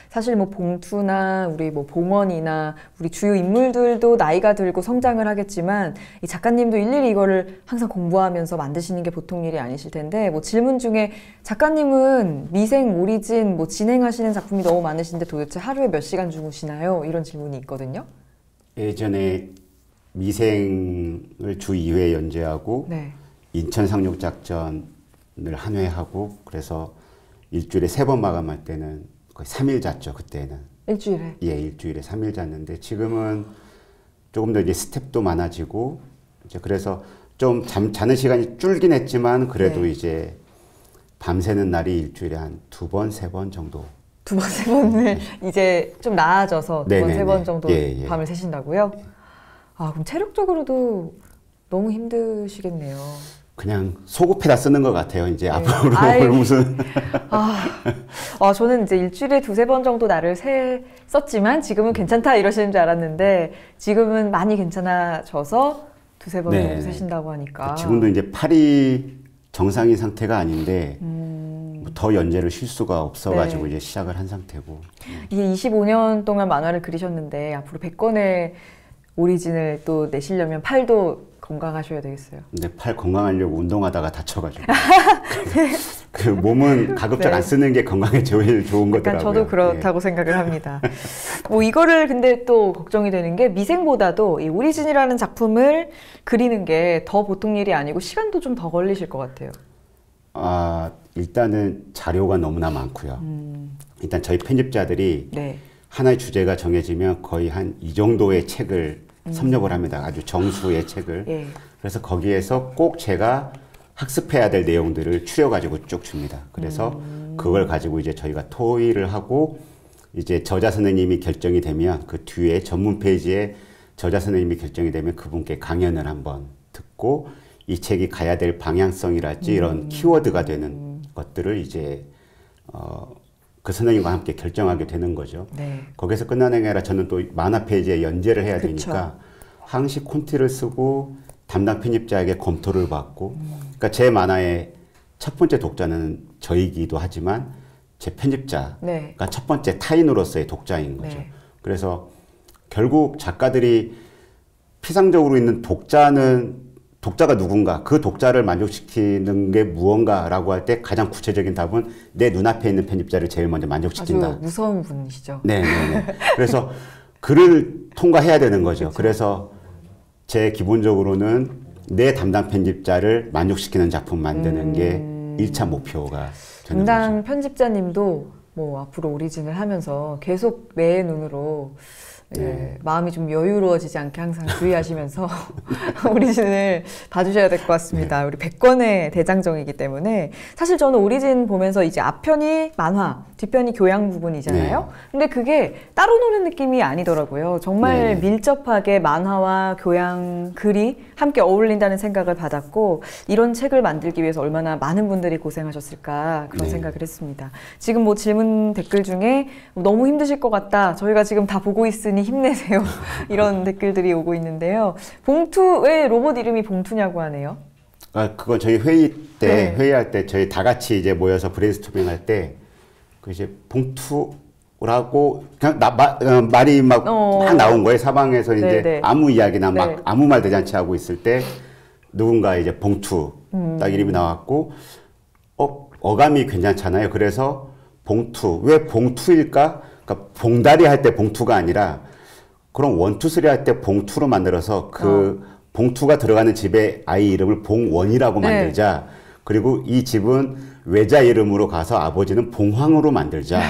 사실 뭐 봉투나 우리 뭐 봉원이나 우리 주요 인물들도 나이가 들고 성장을 하겠지만 이 작가님도 일일이 이거를 항상 공부하면서 만드시는 게 보통 일이 아니실 텐데 뭐 질문 중에 작가님은 미생, 오리진 뭐 진행하시는 작품이 너무 많으신데 도대체 하루에 몇 시간 주무시나요? 이런 질문이 있거든요. 예전에 미생을 주 2회 연재하고 네. 인천 상륙작전을 한 회 하고 그래서 일주일에 3번 마감할 때는 거의 3일 잤죠, 그때는. 일주일에? 예, 일주일에 3일 잤는데 지금은 조금 더 이제 스텝도 많아지고 이제 그래서 좀 자는 시간이 줄긴 했지만 그래도 이제 밤새는 날이 일주일에 한 2번, 3번 정도. 2번, 3번을 이제 좀 나아져서 2번, 3번 정도 밤을 새신다고요? 아, 그럼 체력적으로도 너무 힘드시겠네요. 그냥 소급해다 쓰는 것 같아요. 이제 앞으로 무슨. 저는 이제 일주일에 2-3번 정도 날을 썼지만 지금은 괜찮다 이러시는 줄 알았는데 지금은 많이 괜찮아져서 2-3번 정도 세신다고 하니까. 지금도 이제 팔이 정상인 상태가 아닌데 더 연재를 쉴 수가 없어가지고 이제 시작을 한 상태고. 이게 25년 동안 만화를 그리셨는데 앞으로 100권의 오리진을 또 내시려면 팔도 건강하셔야 되겠어요. 근데 팔 건강하려고 운동하다가 다쳐가지고 그 몸은 가급적 안 쓰는 게 건강에 제일 좋은 거더라고요. 저도 그렇다고 생각을 합니다. 뭐 이거를 근데 또 걱정이 되는 게 미생보다도 이 오리진이라는 작품을 그리는 게 더 보통 일이 아니고 시간도 좀 더 걸리실 것 같아요. 일단은 자료가 너무나 많고요. 일단 저희 편집자들이 하나의 주제가 정해지면 거의 한 이 정도의 책을 섭렵을 합니다. 아주 정수의 책을. 그래서 거기에서 꼭 제가 학습해야 될 내용들을 추려가지고 쭉 줍니다. 그래서 그걸 가지고 이제 저희가 토의를 하고 이제 저자 선생님이 결정이 되면 그 뒤에 전문 페이지에 저자 선생님이 결정이 되면 그분께 강연을 한번 듣고 이 책이 가야 될 방향성이랄지 이런 키워드가 되는 것들을 이제 그 선생님과 함께 결정하게 되는 거죠. 거기서 끝나는 게 아니라 저는 또 만화 페이지에 연재를 해야 되니까 항시 콘티를 쓰고 담당 편집자에게 검토를 받고 그러니까 제 만화의 첫 번째 독자는 저이기도 하지만 제 편집자가 첫 번째 타인으로서의 독자인 거죠. 그래서 결국 작가들이 피상적으로 있는 독자가 누군가, 그 독자를 만족시키는 게 무언가라고 할 때 가장 구체적인 답은 내 눈앞에 있는 편집자를 제일 먼저 만족시킨다. 아주 무서운 분이시죠. 네네네. 그래서 글을 통과해야 되는 거죠. 그래서 제 기본적으로는 내 담당 편집자를 만족시키는 작품 만드는 게 1차 목표가 되는 담당 거죠. 편집자님도 뭐 앞으로 오리진을 하면서 계속 매의 눈으로 마음이 좀 여유로워지지 않게 항상 주의하시면서 오리진을 봐주셔야 될 것 같습니다. 우리 100권의 대장정이기 때문에 사실 저는 오리진 보면서 이제 앞편이 만화, 뒷편이 교양 부분이잖아요. 근데 그게 따로 노는 느낌이 아니더라고요. 정말 밀접하게 만화와 교양 글이 함께 어울린다는 생각을 받았고 이런 책을 만들기 위해서 얼마나 많은 분들이 고생하셨을까 그런 생각을 했습니다. 지금 뭐 질문 댓글 중에 너무 힘드실 것 같다. 저희가 지금 다 보고 있으니 힘내세요. 이런 댓글들이 오고 있는데요. 봉투, 왜 로봇 이름이 봉투냐고 하네요. 그건 저희 회의할 때 저희 다 같이 이제 모여서 브레인스토밍 할 때 그 이제 봉투라고 그냥 말이 막 나온 거예요. 사방에서 이제 아무 이야기나 막 아무 말 대잔치 하고 있을 때 누군가 이제 봉투 딱 이름이 나왔고 어감이 괜찮잖아요. 그래서 봉투, 왜 봉투일까? 그러니까 봉다리 할 때 봉투가 아니라 그럼 1, 2, 3 할 때 봉투로 만들어서 그 봉투가 들어가는 집에 아이 이름을 봉원이라고 만들자. 그리고 이 집은 외자 이름으로 가서 아버지는 봉황으로 만들자.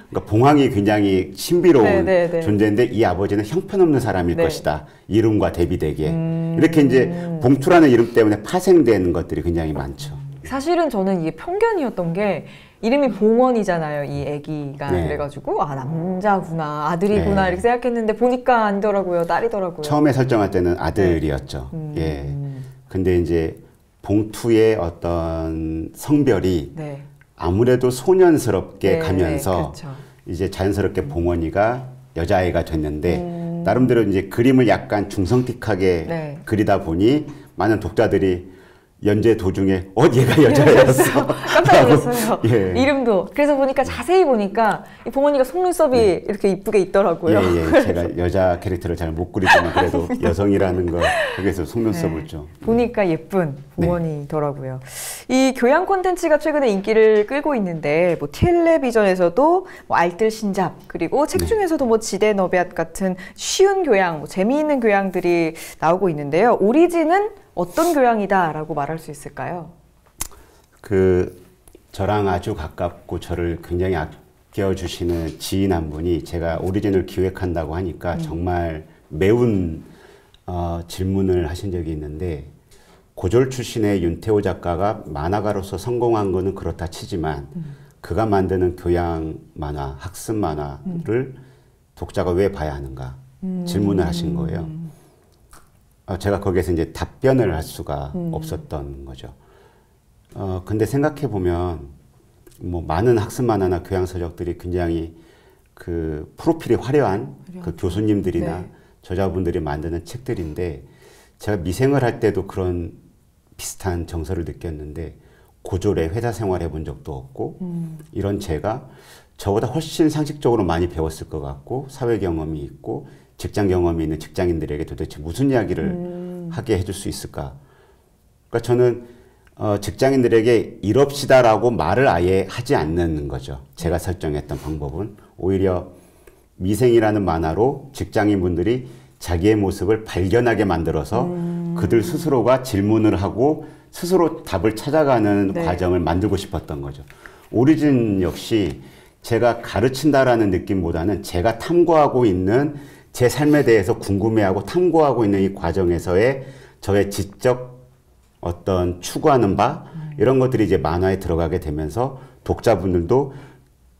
그러니까 봉황이 굉장히 신비로운 존재인데 이 아버지는 형편없는 사람일 것이다. 이름과 대비되게. 이렇게 이제 봉투라는 이름 때문에 파생되는 것들이 굉장히 많죠. 사실은 저는 이게 편견이었던 게 이름이 봉원이잖아요. 이 아기가. 그래가지고 아 남자구나 아들이구나 이렇게 생각했는데 보니까 아니더라고요. 딸이더라고요. 처음에 설정할 때는 아들이었죠. 예. 근데 이제 봉투의 어떤 성별이 아무래도 소년스럽게 가면서 그렇죠. 이제 자연스럽게 봉원이가 여자아이가 됐는데 나름대로 이제 그림을 약간 중성틱하게 그리다 보니 많은 독자들이 연재 도중에 얘가 여자였어. 깜짝 놀랐어요. 예. 이름도. 그래서 보니까 자세히 보니까 이 봉원이가 속눈썹이 이렇게 이쁘게 있더라고요. 예. 제가 여자 캐릭터를 잘 못 그리지만 그래도 여성이라는 거 거기서 속눈썹을 좀. 보니까 예쁜 봉원이더라고요. 이 교양 콘텐츠가 최근에 인기를 끌고 있는데 뭐 텔레비전에서도 뭐 알뜰 신잡 그리고 책 중에서도 뭐 지대너비앗 같은 쉬운 교양, 뭐 재미있는 교양들이 나오고 있는데요. 오리진은 어떤 교양이다라고 말할 수 있을까요? 저랑 아주 가깝고 저를 굉장히 아껴주시는 지인 한 분이 제가 오리진을 기획한다고 하니까 정말 매운 질문을 하신 적이 있는데 고졸 출신의 윤태호 작가가 만화가로서 성공한 거는 그렇다 치지만 그가 만드는 교양 만화, 학습 만화를 독자가 왜 봐야 하는가 질문을 하신 거예요. 제가 거기에서 이제 답변을 할 수가 없었던 거죠. 근데 생각해 보면 뭐 많은 학습 만화나 교양 서적들이 굉장히 그 프로필이 화려한 그 교수님들이나 저자분들이 만드는 책들인데 제가 미생을 할 때도 그런 비슷한 정서를 느꼈는데 고졸의 회사 생활 해본 적도 없고 이런 제가 저보다 훨씬 상식적으로 많이 배웠을 것 같고 사회 경험이 있고 직장 경험이 있는 직장인들에게 도대체 무슨 이야기를 하게 해줄 수 있을까? 그러니까 저는 직장인들에게 이럽시다라고 말을 아예 하지 않는 거죠. 제가 설정했던 방법은 오히려 미생이라는 만화로 직장인분들이 자기의 모습을 발견하게 만들어서 그들 스스로가 질문을 하고 스스로 답을 찾아가는 과정을 만들고 싶었던 거죠. 오리진 역시 제가 가르친다라는 느낌보다는 제가 탐구하고 있는 제 삶에 대해서 궁금해하고 탐구하고 있는 이 과정에서의 저의 지적 어떤 추구하는 바 이런 것들이 이제 만화에 들어가게 되면서 독자분들도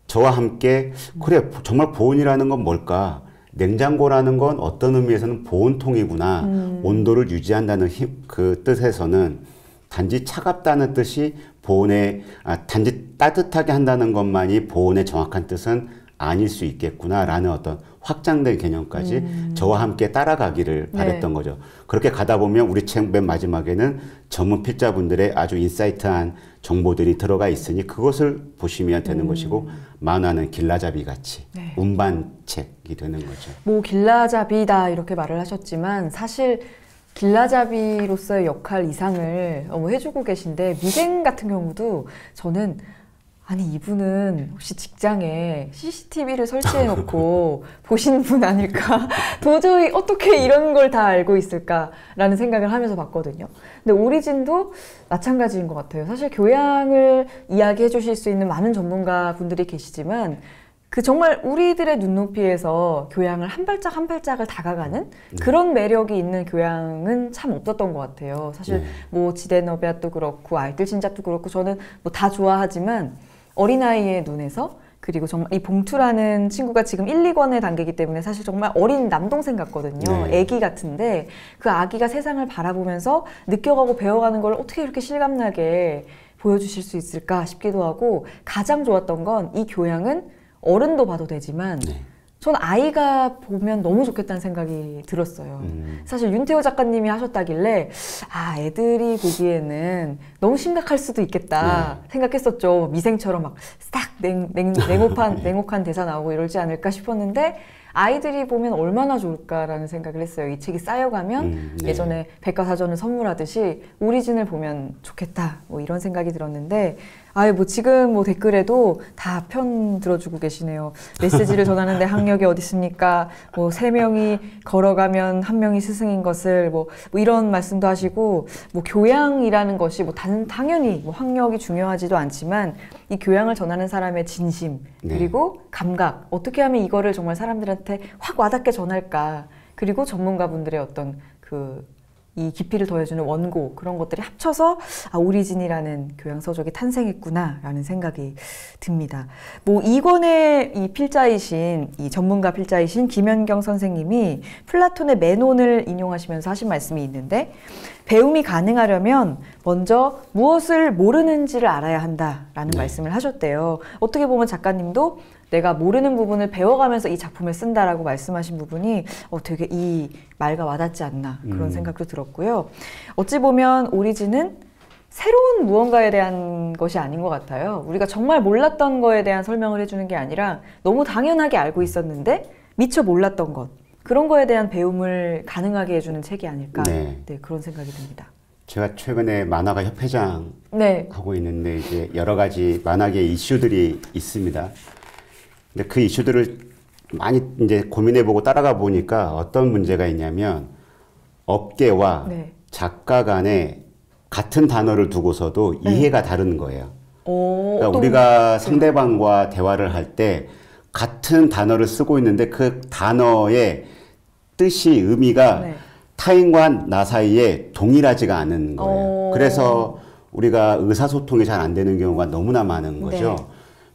저와 함께 그래 정말 보온이라는 건 뭘까? 냉장고라는 건 어떤 의미에서는 보온통이구나. 온도를 유지한다는 그 뜻에서는 단지 차갑다는 뜻이 보온에 단지 따뜻하게 한다는 것만이 보온의 정확한 뜻은 아닐 수 있겠구나라는 어떤 확장된 개념까지 저와 함께 따라가기를 바랬던 거죠. 그렇게 가다 보면 우리 책 맨 마지막에는 전문 필자분들의 아주 인사이트한 정보들이 들어가 있으니 그것을 보시면 되는 것이고 만화는 길라잡이 같이 운반책이 되는 거죠. 뭐 길라잡이다 이렇게 말을 하셨지만 사실 길라잡이로서의 역할 이상을 너무 해주고 계신데 미생 같은 경우도 저는 아니 이분은 혹시 직장에 CCTV를 설치해놓고 보신 분 아닐까? 도저히 어떻게 이런 걸 다 알고 있을까라는 생각을 하면서 봤거든요. 근데 오리진도 마찬가지인 것 같아요. 사실 교양을 이야기해 주실 수 있는 많은 전문가 분들이 계시지만 그 정말 우리들의 눈높이에서 교양을 한 발짝 한 발짝을 다가가는 그런 매력이 있는 교양은 참 없었던 것 같아요. 사실 뭐 지대너비앗도 그렇고 알뜰신잡도 그렇고 저는 뭐 다 좋아하지만 어린아이의 눈에서 그리고 정말 이 봉투라는 친구가 지금 1, 2권의 단계이기 때문에 사실 정말 어린 남동생 같거든요. 아기 같은데 그 아기가 세상을 바라보면서 느껴가고 배워가는 걸 어떻게 이렇게 실감나게 보여주실 수 있을까 싶기도 하고 가장 좋았던 건 이 교양은 어른도 봐도 되지만 전 아이가 보면 너무 좋겠다는 생각이 들었어요. 사실 윤태호 작가님이 하셨다길래 아 애들이 보기에는 너무 심각할 수도 있겠다 생각했었죠. 미생처럼 막 싹 냉혹한 대사 나오고 이러지 않을까 싶었는데 아이들이 보면 얼마나 좋을까라는 생각을 했어요. 이 책이 쌓여가면 네. 예전에 백과사전을 선물하듯이 오리진을 보면 좋겠다 뭐 이런 생각이 들었는데 아유 뭐 지금 뭐 댓글에도 다 편 들어주고 계시네요. 메시지를 전하는데 학력이 어디 있습니까? 뭐 3명이 걸어가면 1명이 스승인 것을 뭐 이런 말씀도 하시고 뭐 교양이라는 것이 뭐 당연히 뭐 학력이 중요하지도 않지만 이 교양을 전하는 사람의 진심 그리고 감각 어떻게 하면 이거를 정말 사람들한테 확 와닿게 전할까 그리고 전문가분들의 어떤 이 깊이를 더해주는 원고 그런 것들이 합쳐서 오리진이라는 교양서적이 탄생했구나라는 생각이 듭니다. 뭐 이권의 이 필자이신 이 전문가 필자이신 김연경 선생님이 플라톤의 메논을 인용하시면서 하신 말씀이 있는데 배움이 가능하려면 먼저 무엇을 모르는지를 알아야 한다라는 말씀을 하셨대요. 어떻게 보면 작가님도 내가 모르는 부분을 배워가면서 이 작품을 쓴다라고 말씀하신 부분이 되게 이 말과 와닿지 않나 그런 생각도 들었고요. 어찌 보면 오리진은 새로운 무언가에 대한 것이 아닌 것 같아요. 우리가 정말 몰랐던 거에 대한 설명을 해주는 게 아니라 너무 당연하게 알고 있었는데 미처 몰랐던 것 그런 거에 대한 배움을 가능하게 해주는 책이 아닐까 그런 생각이 듭니다. 제가 최근에 만화가 협회장 하고 있는데 이제 여러 가지 만화계 이슈들이 있습니다. 근데 그 이슈들을 많이 이제 고민해보고 따라가 보니까 어떤 문제가 있냐면 업계와 작가 간에 같은 단어를 두고서도 이해가 다른 거예요. 그러니까 우리가 상대방과 대화를 할 때 같은 단어를 쓰고 있는데 그 단어의 뜻이 의미가 타인과 나 사이에 동일하지가 않은 거예요. 그래서 우리가 의사소통이 잘 안 되는 경우가 너무나 많은 거죠.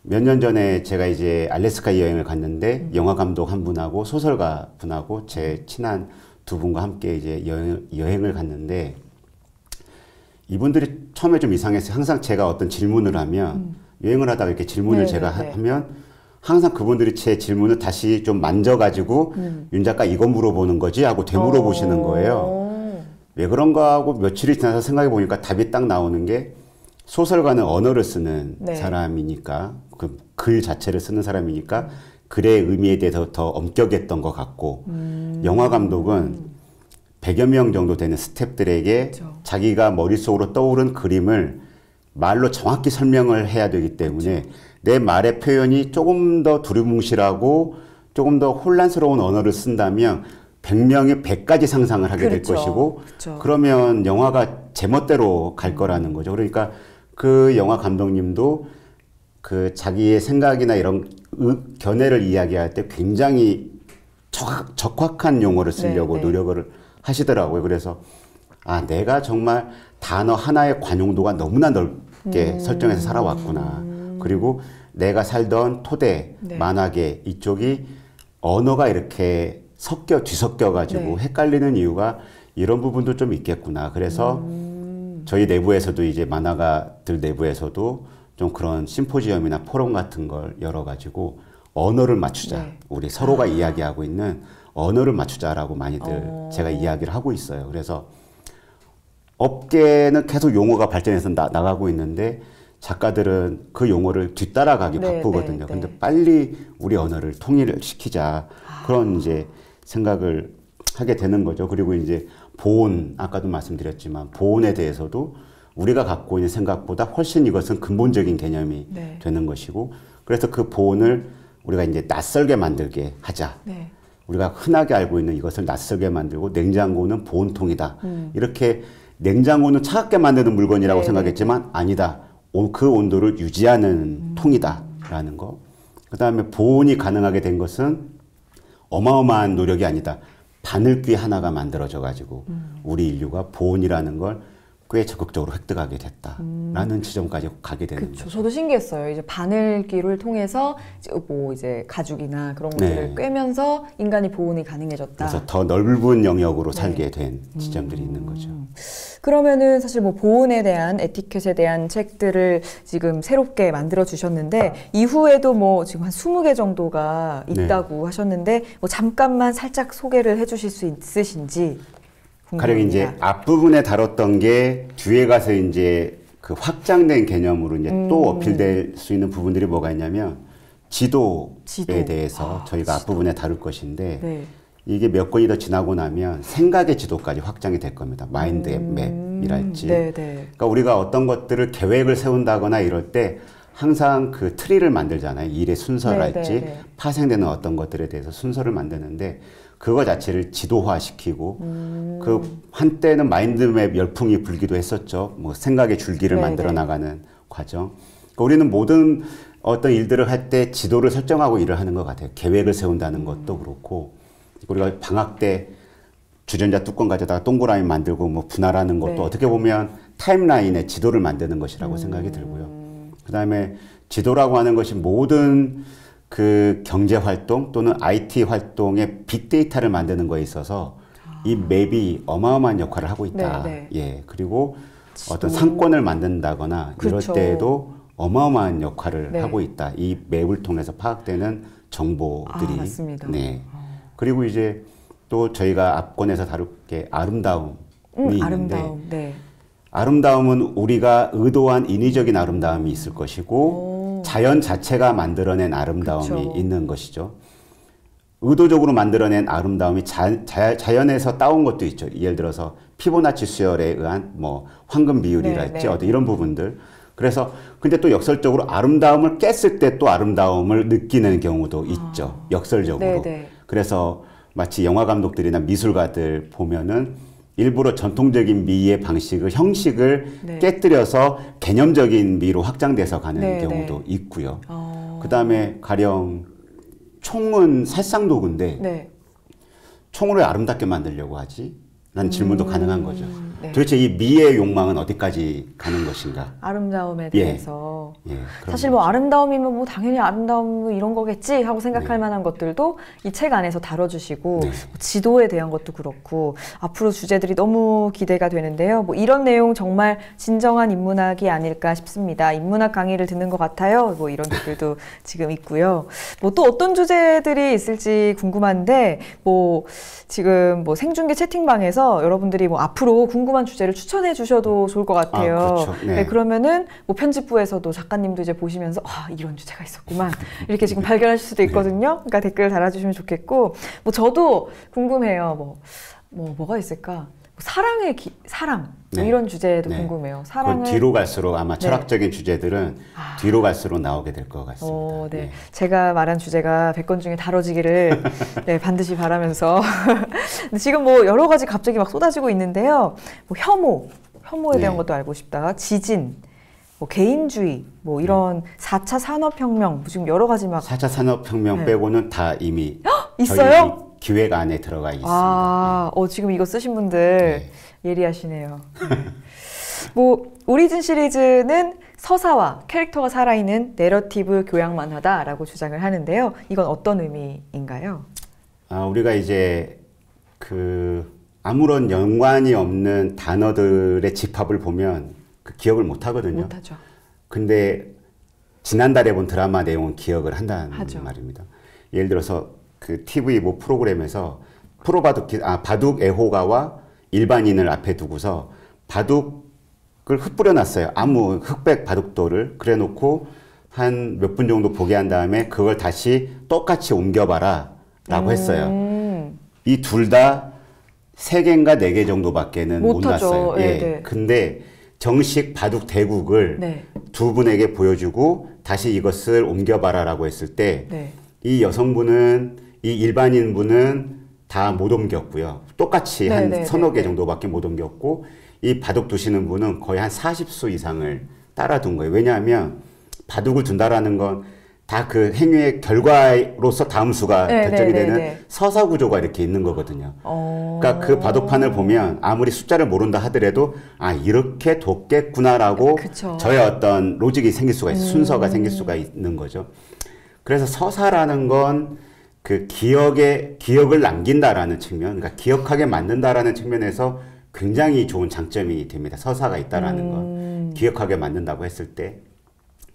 몇 년 전에 제가 이제 알래스카 여행을 갔는데 영화 감독 한 분하고 소설가 분하고 제 친한 두 분과 함께 이제 여행을 갔는데 이분들이 처음에 좀 이상했어요. 항상 제가 어떤 질문을 하면 여행을 하다가 이렇게 질문을 제가 하면 항상 그분들이 제 질문을 다시 좀 만져가지고 윤 작가 이거 물어보는 거지 하고 되물어보시는 거예요. 왜 그런가 하고 며칠이 지나서 생각해 보니까 답이 딱 나오는 게 소설가는 언어를 쓰는 사람이니까 그 글 자체를 쓰는 사람이니까 글의 의미에 대해서 더 엄격했던 것 같고 영화 감독은 100여 명 정도 되는 스태프들에게 자기가 머릿속으로 떠오른 그림을 말로 정확히 설명을 해야 되기 때문에 내 말의 표현이 조금 더 두루뭉실하고 조금 더 혼란스러운 언어를 쓴다면 100명이 100가지 상상을 하게 될 것이고 그러면 영화가 제멋대로 갈 거라는 거죠. 그러니까 그 영화 감독님도 그 자기의 생각이나 이런 견해를 이야기할 때 굉장히 적확한 용어를 쓰려고 노력을 하시더라고요. 그래서 내가 정말 단어 하나의 관용도가 너무나 넓게 설정해서 살아왔구나. 그리고 내가 살던 토대, 만화계 이쪽이 언어가 이렇게 뒤섞여 가지고 헷갈리는 이유가 이런 부분도 좀 있겠구나. 그래서 저희 내부에서도 이제 만화가들 내부에서도 좀 그런 심포지엄이나 포럼 같은 걸 열어가지고 언어를 맞추자. 우리 서로가 이야기하고 있는 언어를 맞추자라고 많이들 제가 이야기를 하고 있어요. 그래서 업계는 계속 용어가 발전해서 나가고 있는데 작가들은 그 용어를 뒤따라가기 바쁘거든요. 근데 빨리 우리 언어를 통일을 시키자. 그런 이제 생각을 하게 되는 거죠. 그리고 이제 보온, 아까도 말씀드렸지만 보온에 대해서도 우리가 갖고 있는 생각보다 훨씬 이것은 근본적인 개념이 되는 것이고 그래서 그 보온을 우리가 이제 낯설게 만들게 하자. 우리가 흔하게 알고 있는 이것을 낯설게 만들고 냉장고는 보온통이다. 이렇게 냉장고는 차갑게 만드는 물건이라고 생각했지만 아니다. 그 온도를 유지하는 통이다라는 거. 그 다음에 보온이 가능하게 된 것은 어마어마한 노력이 아니다. 바늘귀 하나가 만들어져 가지고 우리 인류가 보온이라는 걸 꽤 적극적으로 획득하게 됐다라는 지점까지 가게 되는 거죠. 저도 신기했어요. 이제 바늘귀를 통해서 뭐 이제 가죽이나 그런 것들을 꿰면서 인간이 보온이 가능해졌다. 그래서 더 넓은 영역으로 살게 된 지점들이 있는 거죠. 그러면은 사실 뭐 보온에 대한 에티켓에 대한 책들을 지금 새롭게 만들어 주셨는데 이후에도 뭐 지금 한 20개 정도가 있다고 하셨는데 뭐 잠깐만 살짝 소개를 해주실 수 있으신지. 가령 이제 앞부분에 다뤘던 게 뒤에 가서 이제 그 확장된 개념으로 이제 또 어필될 수 있는 부분들이 뭐가 있냐면 지도에 대해서 저희가 앞부분에 다룰 것인데 네. 이게 몇 권이 더 지나고 나면 생각의 지도까지 확장이 될 겁니다. 마인드 맵이랄지. 네, 네. 그러니까 우리가 어떤 것들을 계획을 세운다거나 이럴 때 항상 그 트리를 만들잖아요. 일의 순서랄지 네, 네, 네. 파생되는 어떤 것들에 대해서 순서를 만드는데 그거 자체를 지도화시키고 그 한때는 마인드맵 열풍이 불기도 했었죠. 뭐 생각의 줄기를 네, 만들어 네. 나가는 과정. 그러니까 우리는 모든 어떤 일들을 할 때 지도를 설정하고 일을 하는 것 같아요. 계획을 세운다는 것도 그렇고 우리가 방학 때 주전자 뚜껑 가져다가 동그라미 만들고 뭐 분할하는 것도 네. 어떻게 보면 타임라인에 지도를 만드는 것이라고 생각이 들고요. 그다음에 지도라고 하는 것이 모든 그 경제 활동 또는 IT 활동의 빅데이터를 만드는 거에 있어서 이 맵이 어마어마한 역할을 하고 있다. 네, 예. 그리고 어떤 상권을 만든다거나 그렇죠. 이럴 때에도 어마어마한 역할을 네. 하고 있다. 이 맵을 통해서 파악되는 정보들이. 맞습니다. 네. 그리고 이제 또 저희가 앞권에서 다룰 게 아름다움이 있는데 아름다움. 네. 아름다움은 우리가 의도한 인위적인 아름다움이 있을 것이고 자연 자체가 만들어낸 아름다움이 그쵸. 있는 것이죠. 의도적으로 만들어낸 아름다움이 자연에서 따온 것도 있죠. 예를 들어서 피보나치 수열에 의한 뭐 황금 비율이랄지 네, 네. 어떤 이런 부분들. 그래서 근데 또 역설적으로 아름다움을 깼을 때 또 아름다움을 느끼는 경우도 있죠. 역설적으로. 네, 네. 그래서 마치 영화 감독들이나 미술가들 보면은 일부러 전통적인 미의 방식을 형식을 네. 깨뜨려서 개념적인 미로 확장돼서 가는 네, 경우도 네. 있고요. 그다음에 가령 총은 살상도구인데 네. 총을 왜 아름답게 만들려고 하지? 라는 질문도 가능한 거죠. 네. 도대체 이 미의 욕망은 어디까지 가는 것인가? 아름다움에 예. 대해서 예, 그런 사실 뭐 거죠. 아름다움이면 뭐 당연히 아름다움 뭐 이런 거겠지 하고 생각할 네. 만한 것들도 이 책 안에서 다뤄주시고 네. 뭐 지도에 대한 것도 그렇고 앞으로 주제들이 너무 기대가 되는데요. 뭐 이런 내용 정말 진정한 인문학이 아닐까 싶습니다. 인문학 강의를 듣는 것 같아요. 뭐 이런 댓글도 지금 있고요. 뭐 또 어떤 주제들이 있을지 궁금한데 뭐 지금 뭐 생중계 채팅방에서 여러분들이 뭐 앞으로 궁금한 주제를 추천해 주셔도 좋을 것 같아요. 아, 그렇죠. 네. 네, 그러면은 뭐 편집부에서도 작가님도 이제 보시면서 아 이런 주제가 있었구만 이렇게 지금 발견하실 수도 있거든요. 그러니까 댓글 달아주시면 좋겠고 뭐 저도 궁금해요. 뭐가 있을까? 뭐 사랑의 사랑 뭐 네. 이런 주제도 네. 궁금해요. 그건 사랑을 뒤로 갈수록 아마 네. 철학적인 주제들은 뒤로 갈수록 나오게 될 것 같습니다. 네. 네. 제가 말한 주제가 100건 중에 다뤄지기를 네, 반드시 바라면서 근데 지금 뭐 여러 가지 갑자기 막 쏟아지고 있는데요. 뭐 혐오에 대한 네. 것도 알고 싶다. 지진, 뭐 개인주의, 뭐 이런 4차 산업혁명, 뭐 지금 여러 가지 막 4차 산업혁명 네. 빼고는 다 이미 있어요? 저희 기획 안에 들어가 있습니다. 지금 이거 쓰신 분들 네. 예리하시네요. 뭐 오리진 시리즈는 서사와 캐릭터가 살아있는 내러티브 교양 만화다라고 주장을 하는데요. 이건 어떤 의미인가요? 우리가 이제 그 아무런 연관이 없는 단어들의 집합을 보면 그 기억을 못 하거든요. 못하죠. 근데 지난달에 본 드라마 내용은 기억을 한다는 하죠. 말입니다. 예를 들어서 그 TV 뭐 프로그램에서 바둑 애호가와 일반인을 앞에 두고서 바둑을 흩뿌려 놨어요. 아무 흑백 바둑돌을 그래 놓고 한 몇 분 정도 보게 한 다음에 그걸 다시 똑같이 옮겨봐라 라고 했어요. 이 둘 다 3개인가 4개 정도밖에는 못 못하죠. 놨어요. 네, 예. 네. 근데 정식 바둑 대국을 네. 두 분에게 보여주고 다시 이것을 옮겨봐라 라고 했을 때 이 네. 여성분은 이 일반인 분은 다 못 옮겼고요. 똑같이 네, 한 네, 서너 네, 개 네. 정도밖에 못 옮겼고 이 바둑 두시는 분은 거의 한 40수 이상을 따라둔 거예요. 왜냐하면 바둑을 둔다라는 건 다 그 행위의 결과로서 다음 수가 네, 결정이 네, 네, 되는 네. 서사 구조가 이렇게 있는 거거든요. 그러니까 그 바둑판을 보면 아무리 숫자를 모른다 하더라도 이렇게 뒀겠구나라고 그쵸. 저의 어떤 로직이 생길 수가 있어요. 순서가 생길 수가 있는 거죠. 그래서 서사라는 건 그 기억을 남긴다라는 측면, 그러니까 기억하게 만든다라는 측면에서 굉장히 좋은 장점이 됩니다. 서사가 있다라는 건 기억하게 만든다고 했을 때.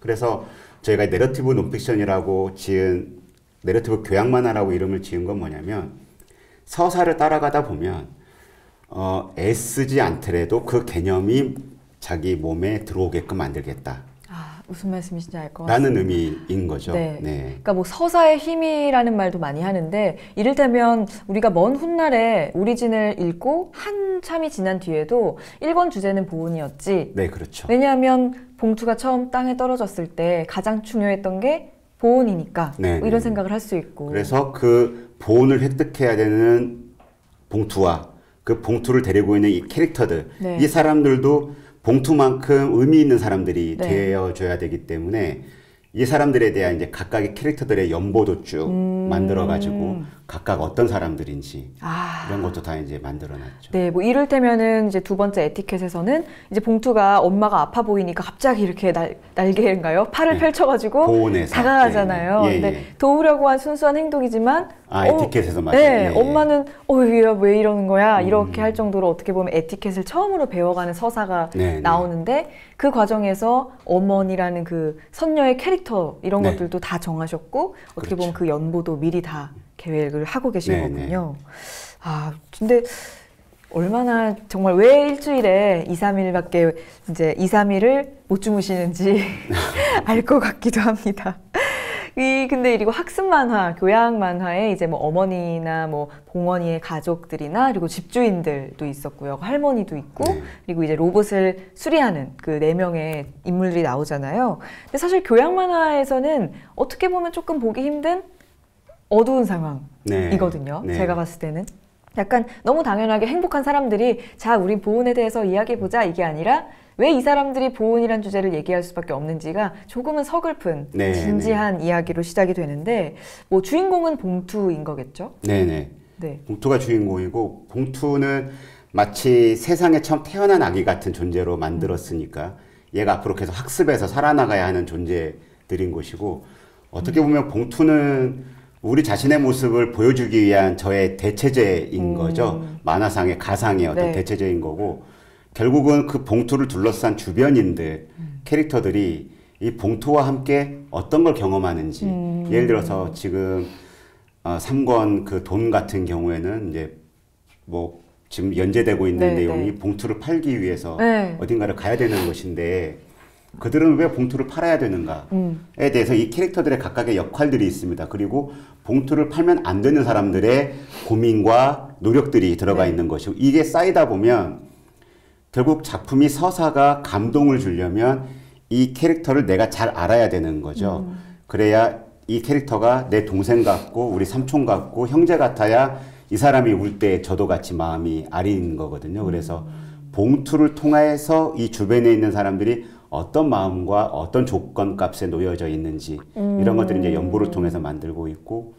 그래서 저희가 내러티브 논픽션이라고 지은 내러티브 교양 만화라고 이름을 지은 건 뭐냐면 서사를 따라가다 보면 애쓰지 않더라도 그 개념이 자기 몸에 들어오게끔 만들겠다. 아, 무슨 말씀이신지 알 것 같습니다. 라는 의미인 거죠. 네. 네. 그러니까 뭐 서사의 힘이라는 말도 많이 하는데 이를테면 우리가 먼 훗날에 오리진을 읽고 한참이 지난 뒤에도 1권 주제는 보온이었지. 네, 그렇죠. 왜냐하면 봉투가 처음 땅에 떨어졌을 때 가장 중요했던 게 보온이니까 네, 뭐 이런 네. 생각을 할 수 있고. 그래서 그 보온을 획득해야 되는 봉투와 그 봉투를 데리고 있는 이 캐릭터들, 네. 이 사람들도 봉투만큼 의미 있는 사람들이 네. 되어줘야 되기 때문에 이 사람들에 대한 이제 각각의 캐릭터들의 연보도 쭉 만들어가지고 각각 어떤 사람들인지 이런 것도 다 이제 만들어놨죠. 네, 뭐 이를테면은 이제 두 번째 에티켓에서는 이제 봉투가 엄마가 아파 보이니까 갑자기 이렇게 날개인가요? 팔을 네. 펼쳐가지고 보온에서. 다가가잖아요. 네. 예, 근데 예. 도우려고 한 순수한 행동이지만 에티켓에서 맞아요. 네, 예, 예. 엄마는 얘가 왜 이러는 거야? 이렇게 할 정도로 어떻게 보면 에티켓을 처음으로 배워가는 서사가 네, 나오는데 그 과정에서 어머니라는 그 선녀의 캐릭터 이런 네. 것들도 다 정하셨고 어떻게 그렇죠. 보면 그 연보도 미리 다 계획을 하고 계신 네, 거군요. 아, 근데 얼마나 정말 왜 일주일에 2, 3일밖에 이제 2, 3일을 못 주무시는지 알 것 같기도 합니다. 근데 그리고 학습 만화, 교양 만화에 이제 뭐 어머니나 뭐 봉원이의 가족들이나 그리고 집주인들도 있었고요. 할머니도 있고 네. 그리고 이제 로봇을 수리하는 그 4명의 인물들이 나오잖아요. 근데 사실 교양 만화에서는 어떻게 보면 조금 보기 힘든 어두운 상황이거든요. 네. 제가 봤을 때는. 약간 너무 당연하게 행복한 사람들이 자, 우리 보온에 대해서 이야기해보자 이게 아니라 왜 이 사람들이 보온이란 주제를 얘기할 수밖에 없는지가 조금은 서글픈 네, 진지한 이야기로 시작이 되는데 뭐 주인공은 봉투인 거겠죠? 네네. 네. 봉투가 주인공이고 봉투는 마치 세상에 처음 태어난 아기 같은 존재로 만들었으니까 얘가 앞으로 계속 학습해서 살아나가야 하는 존재들인 것이고 어떻게 보면 봉투는 우리 자신의 모습을 보여주기 위한 저의 대체제인 거죠. 만화상의 가상의 어떤 네. 대체제인 거고 결국은 그 봉투를 둘러싼 주변인들, 캐릭터들이 이 봉투와 함께 어떤 걸 경험하는지 예를 들어서 지금 3권 그 돈 같은 경우에는 이제 뭐 지금 연재되고 있는 네, 내용이 네. 봉투를 팔기 위해서 네. 어딘가를 가야 되는 것인데 그들은 왜 봉투를 팔아야 되는가에 대해서 이 캐릭터들의 각각의 역할들이 있습니다. 그리고 봉투를 팔면 안 되는 사람들의 고민과 노력들이 들어가 네. 있는 것이고 이게 쌓이다 보면 결국 작품이 서사가 감동을 주려면 이 캐릭터를 내가 잘 알아야 되는 거죠. 그래야 이 캐릭터가 내 동생 같고 우리 삼촌 같고 형제 같아야 이 사람이 울 때 저도 같이 마음이 아린 거거든요. 그래서 봉투를 통해서 이 주변에 있는 사람들이 어떤 마음과 어떤 조건값에 놓여져 있는지 이런 것들을 이제 연보를 통해서 만들고 있고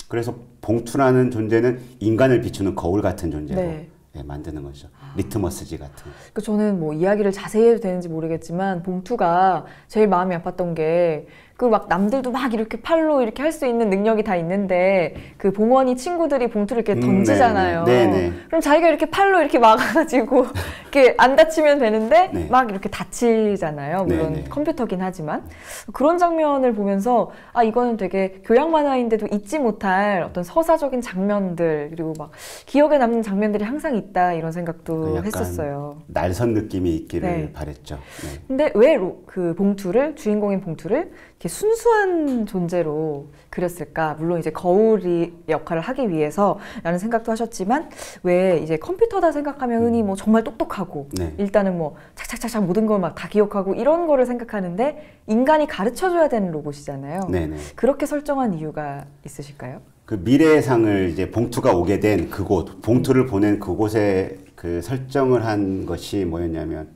그래서 봉투라는 존재는 인간을 비추는 거울 같은 존재로 네. 예, 만드는 거죠. 리트머스지 같은. 그 저는 뭐 이야기를 자세히 해도 되는지 모르겠지만 봉투가 제일 마음이 아팠던 게 그 막 남들도 막 이렇게 팔로 이렇게 할 수 있는 능력이 다 있는데 그 봉원이 친구들이 봉투를 이렇게 던지잖아요. 네네. 그럼 자기가 이렇게 팔로 이렇게 막아가지고 이렇게 안 다치면 되는데 네. 막 이렇게 다치잖아요. 물론 네네. 컴퓨터긴 하지만 그런 장면을 보면서 아 이거는 되게 교양 만화인데도 잊지 못할 어떤 서사적인 장면들 그리고 막 기억에 남는 장면들이 항상 있다 이런 생각도 약간 했었어요. 날선 느낌이 있기를 네. 바랬죠. 네. 근데 왜 그 봉투를 주인공인 봉투를 이렇게 순수한 존재로 그렸을까? 물론 이제 거울이 역할을 하기 위해서라는 생각도 하셨지만 왜 이제 컴퓨터다 생각하면 흔히 뭐 정말 똑똑하고 네. 일단은 뭐 착착착착 모든 걸 막 다 기억하고 이런 거를 생각하는데 인간이 가르쳐줘야 되는 로봇이잖아요. 네네. 그렇게 설정한 이유가 있으실까요? 그 미래의 상을 이제 봉투가 오게 된 그곳, 봉투를 보낸 그곳에 그 설정을 한 것이 뭐였냐면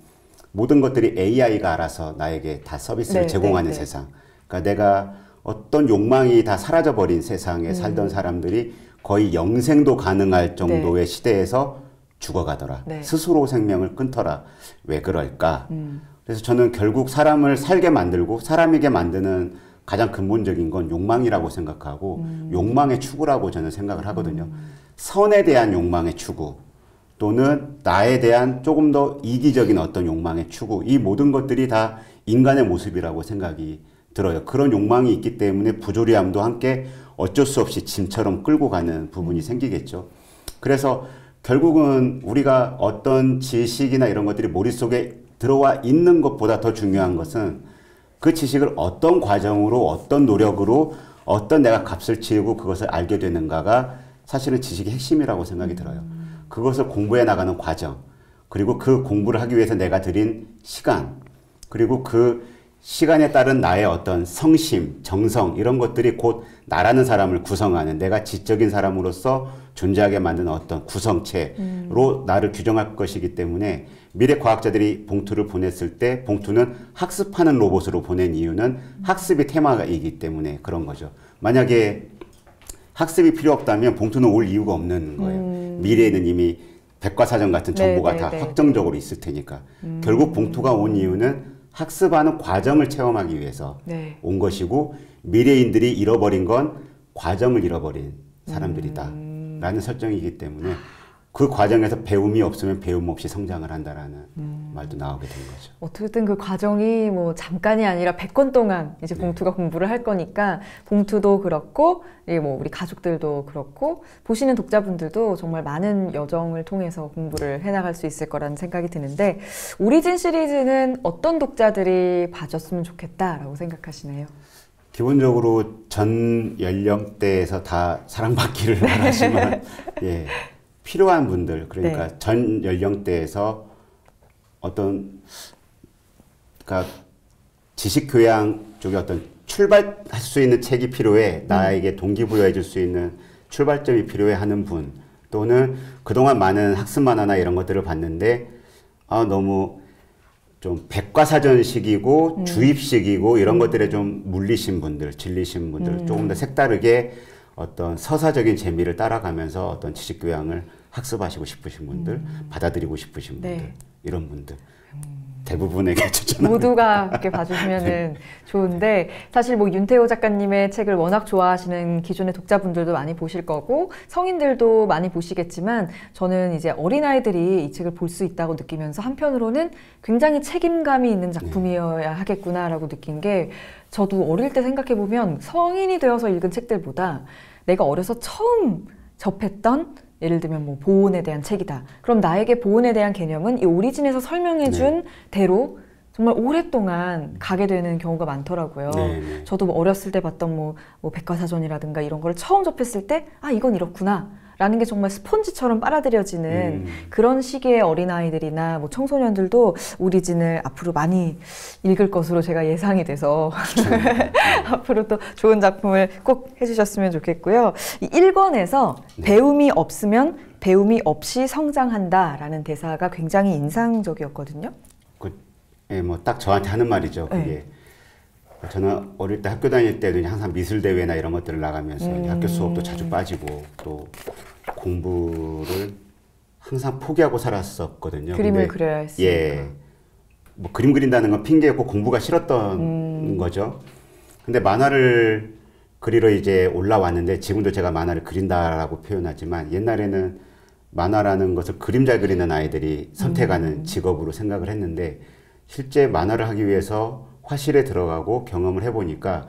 모든 것들이 AI가 알아서 나에게 다 서비스를 네, 제공하는 네, 네. 세상. 그러니까 내가 어떤 욕망이 다 사라져버린 세상에 살던 사람들이 거의 영생도 가능할 정도의 시대에서 죽어가더라. 네. 스스로 생명을 끊더라. 왜 그럴까? 그래서 저는 결국 사람을 살게 만들고 사람이게 만드는 가장 근본적인 건 욕망이라고 생각하고 욕망의 추구라고 저는 생각을 하거든요. 선에 대한 욕망의 추구 또는 나에 대한 조금 더 이기적인 어떤 욕망의 추구 이 모든 것들이 다 인간의 모습이라고 생각이 들어요. 그런 욕망이 있기 때문에 부조리함도 함께 어쩔 수 없이 짐처럼 끌고 가는 부분이 생기겠죠. 그래서 결국은 우리가 어떤 지식이나 이런 것들이 머릿속에 들어와 있는 것보다 더 중요한 것은 그 지식을 어떤 과정으로 어떤 노력으로 어떤 내가 값을 치르고 그것을 알게 되는가가 사실은 지식의 핵심이라고 생각이 들어요. 그것을 공부해 나가는 과정, 그리고 그 공부를 하기 위해서 내가 들인 시간, 그리고 그 시간에 따른 나의 어떤 성심, 정성 이런 것들이 곧 나라는 사람을 구성하는 내가 지적인 사람으로서 존재하게 만드는 어떤 구성체로 나를 규정할 것이기 때문에 미래 과학자들이 봉투를 보냈을 때 봉투는 학습하는 로봇으로 보낸 이유는 학습이 테마이기 때문에 그런 거죠. 만약에 학습이 필요 없다면 봉투는 올 이유가 없는 거예요. 미래에는 이미 백과사전 같은 정보가 다 확정적으로 있을 테니까. 결국 봉투가 온 이유는 학습하는 과정을 체험하기 위해서 온 것이고 미래인들이 잃어버린 건 과정을 잃어버린 사람들이다 라는 설정이기 때문에 그 과정에서 배움이 없으면 배움 없이 성장을 한다라는 말도 나오게 된 거죠. 어쨌든 그 과정이 뭐 잠깐이 아니라 100권 동안 이제 봉투가 공부를 할 거니까 봉투도 그렇고 뭐 우리 가족들도 그렇고 보시는 독자분들도 정말 많은 여정을 통해서 공부를 해나갈 수 있을 거라는 생각이 드는데 오리진 시리즈는 어떤 독자들이 봐줬으면 좋겠다라고 생각하시나요? 기본적으로 전 연령대에서 다 사랑받기를 원하지만 예. 필요한 분들, 그러니까 전 연령대에서 어떤, 그러니까 지식교양 쪽에 어떤 출발할 수 있는 책이 필요해, 나에게 동기부여해 줄 수 있는 출발점이 필요해 하는 분, 또는 그동안 많은 학습 만화나 이런 것들을 봤는데, 너무 좀 백과사전식이고 주입식이고 이런 것들에 좀 물리신 분들, 질리신 분들, 조금 더 색다르게 어떤 서사적인 재미를 따라가면서 어떤 지식교양을 학습하시고 싶으신 분들, 받아들이고 싶으신 분들, 이런 분들 대부분에게 추천합니다. 모두가 이렇게 봐주시면 좋은데 사실 뭐 윤태호 작가님의 책을 워낙 좋아하시는 기존의 독자분들도 많이 보실 거고 성인들도 많이 보시겠지만 저는 이제 어린아이들이 이 책을 볼 수 있다고 느끼면서 한편으로는 굉장히 책임감이 있는 작품이어야 하겠구나라고 느낀 게 저도 어릴 때 생각해보면 성인이 되어서 읽은 책들보다 내가 어려서 처음 접했던 예를 들면 뭐 보온에 대한 책이다. 그럼 나에게 보온에 대한 개념은 이 오리진에서 설명해준 대로 정말 오랫동안 가게 되는 경우가 많더라고요. 저도 뭐 어렸을 때 봤던 뭐 백과사전이라든가 이런 거를 처음 접했을 때 이건 이렇구나 라는 게 정말 스폰지처럼 빨아들여지는 그런 시기의 어린아이들이나 뭐 청소년들도 오리진을 앞으로 많이 읽을 것으로 제가 예상이 돼서 앞으로 또 좋은 작품을 꼭 해주셨으면 좋겠고요. 이 1권에서 배움이 없으면 배움이 없이 성장한다 라는 대사가 굉장히 인상적이었거든요. 뭐 딱 저한테 하는 말이죠. 그게 저는 어릴 때 학교 다닐 때도 항상 미술 대회나 이런 것들을 나가면서 학교 수업도 자주 빠지고 또 공부를 항상 포기하고 살았었거든요. 그림을 그려야 했으니까. 뭐 그림 그린다는 건 핑계였고 공부가 싫었던 거죠. 근데 만화를 그리러 이제 올라왔는데 지금도 제가 만화를 그린다라고 표현하지만 옛날에는 만화라는 것을 그림 잘 그리는 아이들이 선택하는 직업으로 생각을 했는데 실제 만화를 하기 위해서 화실에 들어가고 경험을 해보니까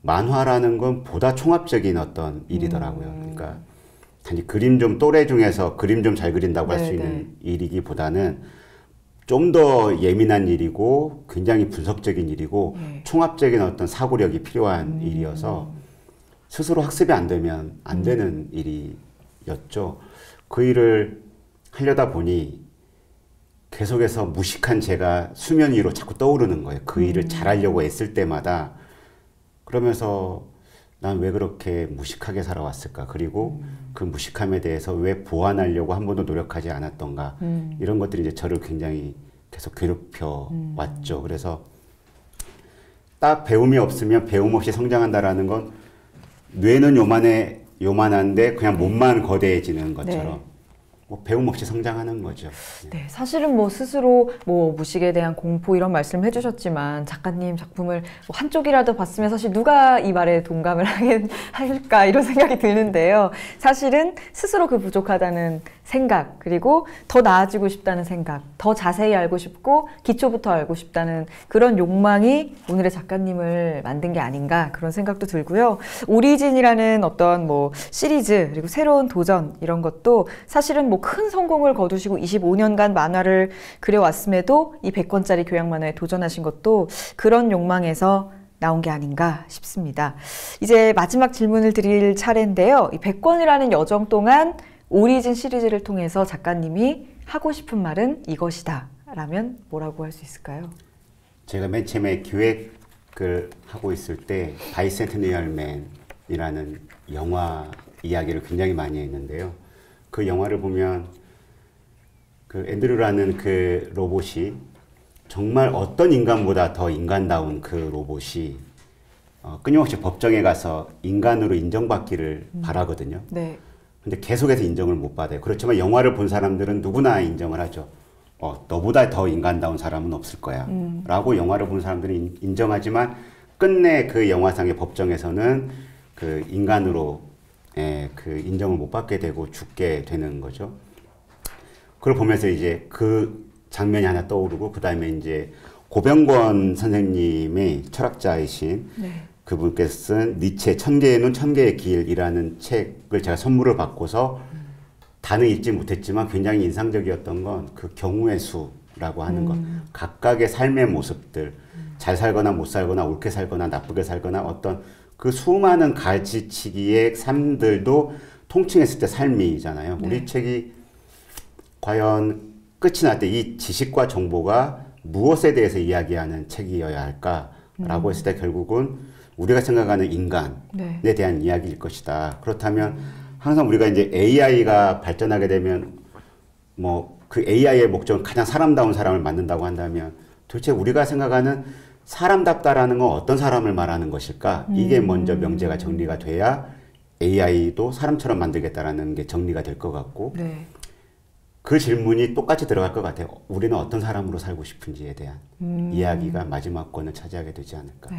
만화라는 건 보다 총합적인 어떤 일이더라고요. 그러니까 단지 그림 좀 또래 중에서 그림 좀 잘 그린다고 할 수 있는 일이기보다는 좀 더 예민한 일이고 굉장히 분석적인 일이고 총합적인 어떤 사고력이 필요한 일이어서 스스로 학습이 안 되면 안 되는 일이었죠. 그 일을 하려다 보니 계속해서 무식한 제가 수면 위로 자꾸 떠오르는 거예요. 그 일을 잘하려고 애쓸 때마다. 그러면서 난 왜 그렇게 무식하게 살아왔을까? 그리고 그 무식함에 대해서 왜 보완하려고 한 번도 노력하지 않았던가? 이런 것들이 이제 저를 굉장히 계속 괴롭혀 왔죠. 그래서 딱 배움이 없으면 배움 없이 성장한다라는 건 뇌는 요만한데 그냥 몸만 거대해지는 것처럼 뭐 배움 없이 성장하는 거죠. 네, 사실은 뭐 스스로 뭐 무식에 대한 공포 이런 말씀을 해주셨지만 작가님 작품을 뭐 한쪽이라도 봤으면 사실 누가 이 말에 동감을 할까 이런 생각이 드는데요. 사실은 스스로 그 부족하다는 생각, 그리고 더 나아지고 싶다는 생각, 더 자세히 알고 싶고 기초부터 알고 싶다는 그런 욕망이 오늘의 작가님을 만든 게 아닌가 그런 생각도 들고요. 오리진이라는 어떤 뭐 시리즈 그리고 새로운 도전 이런 것도 사실은 뭐 큰 성공을 거두시고 25년간 만화를 그려왔음에도 이 100권짜리 교양 만화에 도전하신 것도 그런 욕망에서 나온 게 아닌가 싶습니다. 이제 마지막 질문을 드릴 차례인데요. 이 100권이라는 여정 동안 오리진 시리즈를 통해서 작가님이 하고 싶은 말은 이것이다 라면 뭐라고 할 수 있을까요? 제가 맨 처음에 기획을 하고 있을 때 바이센티니얼 맨이라는 영화 이야기를 굉장히 많이 했는데요. 그 영화를 보면 그 앤드류라는 그 로봇이 정말 어떤 인간보다 더 인간다운 그 로봇이 끊임없이 법정에 가서 인간으로 인정받기를 바라거든요. 네. 근데 계속해서 인정을 못 받아요. 그렇지만 영화를 본 사람들은 누구나 인정을 하죠. 너보다 더 인간다운 사람은 없을 거야. 라고 영화를 본 사람들은 인정하지만 끝내 그 영화상의 법정에서는 그 인간으로 그 인정을 못 받게 되고 죽게 되는 거죠. 그걸 보면서 이제 그 장면이 하나 떠오르고 그 다음에 이제 고병권 선생님의 철학자이신 네. 그분께서 쓴 니체 천개의 눈 천개의 길이라는 책을 제가 선물을 받고서 다는 읽지 못했지만 굉장히 인상적이었던 건 그 경우의 수라고 하는 것. 각각의 삶의 모습들, 잘 살거나 못 살거나 옳게 살거나 나쁘게 살거나 어떤 그 수많은 가지치기의 삶들도 통칭했을 때 삶이잖아요. 네. 우리 책이 과연 끝이 날 때 이 지식과 정보가 무엇에 대해서 이야기하는 책이어야 할까라고 했을 때 결국은 우리가 생각하는 인간에 네. 대한 이야기일 것이다. 그렇다면 항상 우리가 이제 AI가 발전하게 되면 뭐 그 AI의 목적은 가장 사람다운 사람을 만든다고 한다면 도대체 우리가 생각하는 사람답다라는 건 어떤 사람을 말하는 것일까? 이게 먼저 명제가 정리가 돼야 AI도 사람처럼 만들겠다라는 게 정리가 될 것 같고 네. 그 질문이 똑같이 들어갈 것 같아요. 우리는 어떤 사람으로 살고 싶은지에 대한 이야기가 마지막 권을 차지하게 되지 않을까. 네.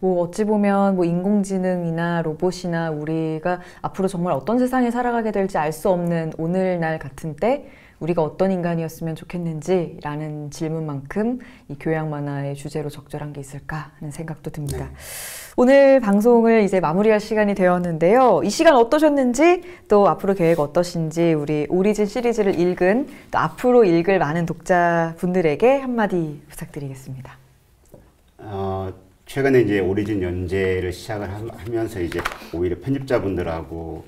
뭐 어찌 보면 뭐 인공지능이나 로봇이나 우리가 앞으로 정말 어떤 세상에 살아가게 될지 알 수 없는 오늘날 같은 때 우리가 어떤 인간이었으면 좋겠는지라는 질문만큼 이 교양 만화의 주제로 적절한 게 있을까 하는 생각도 듭니다. 네. 오늘 방송을 이제 마무리할 시간이 되었는데요. 이 시간 어떠셨는지 또 앞으로 계획 어떠신지 우리 오리진 시리즈를 읽은 또 앞으로 읽을 많은 독자분들에게 한마디 부탁드리겠습니다. 최근에 이제 오리진 연재를 시작을 하면서 이제 오히려 편집자분들하고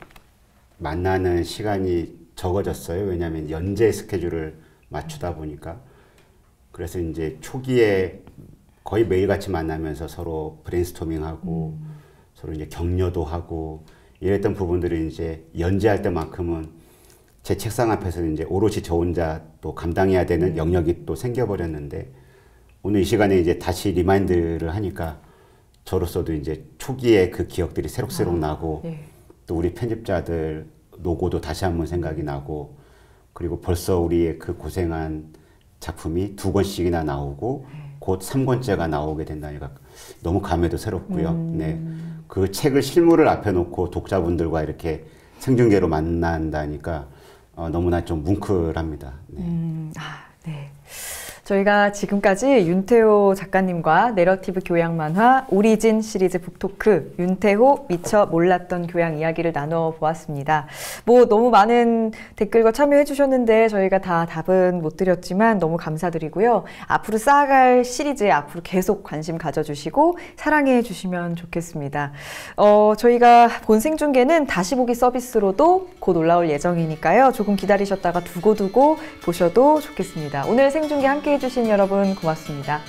만나는 시간이 적어졌어요. 왜냐하면 연재 스케줄을 맞추다 보니까. 그래서 이제 초기에 거의 매일같이 만나면서 서로 브레인스토밍하고 서로 이제 격려도 하고 이랬던 부분들이 이제 연재할 때만큼은 제 책상 앞에서 이제 오롯이 저 혼자 또 감당해야 되는 영역이 또 생겨버렸는데 오늘 이 시간에 이제 다시 리마인드를 하니까 저로서도 이제 초기에 그 기억들이 새록새록 나고 네. 또 우리 편집자들 노고도 다시 한번 생각이 나고 그리고 벌써 우리의 그 고생한 작품이 2권씩이나 나오고 곧 3권째가 나오게 된다니까 너무 감회도 새롭고요. 네. 그 책을 실물을 앞에 놓고 독자분들과 이렇게 생중계로 만난다니까 너무나 좀 뭉클합니다. 네. 네. 저희가 지금까지 윤태호 작가님과 내러티브 교양 만화 오리진 시리즈 북토크 윤태호 미처 몰랐던 교양 이야기를 나눠보았습니다. 뭐 너무 많은 댓글과 참여해 주셨는데 저희가 다 답은 못 드렸지만 너무 감사드리고요. 앞으로 쌓아갈 시리즈에 앞으로 계속 관심 가져주시고 사랑해 주시면 좋겠습니다. 저희가 본 생중계는 다시 보기 서비스로도 곧 올라올 예정이니까요. 조금 기다리셨다가 두고두고 보셔도 좋겠습니다. 오늘 생중계 함께 해주신 여러분 고맙습니다.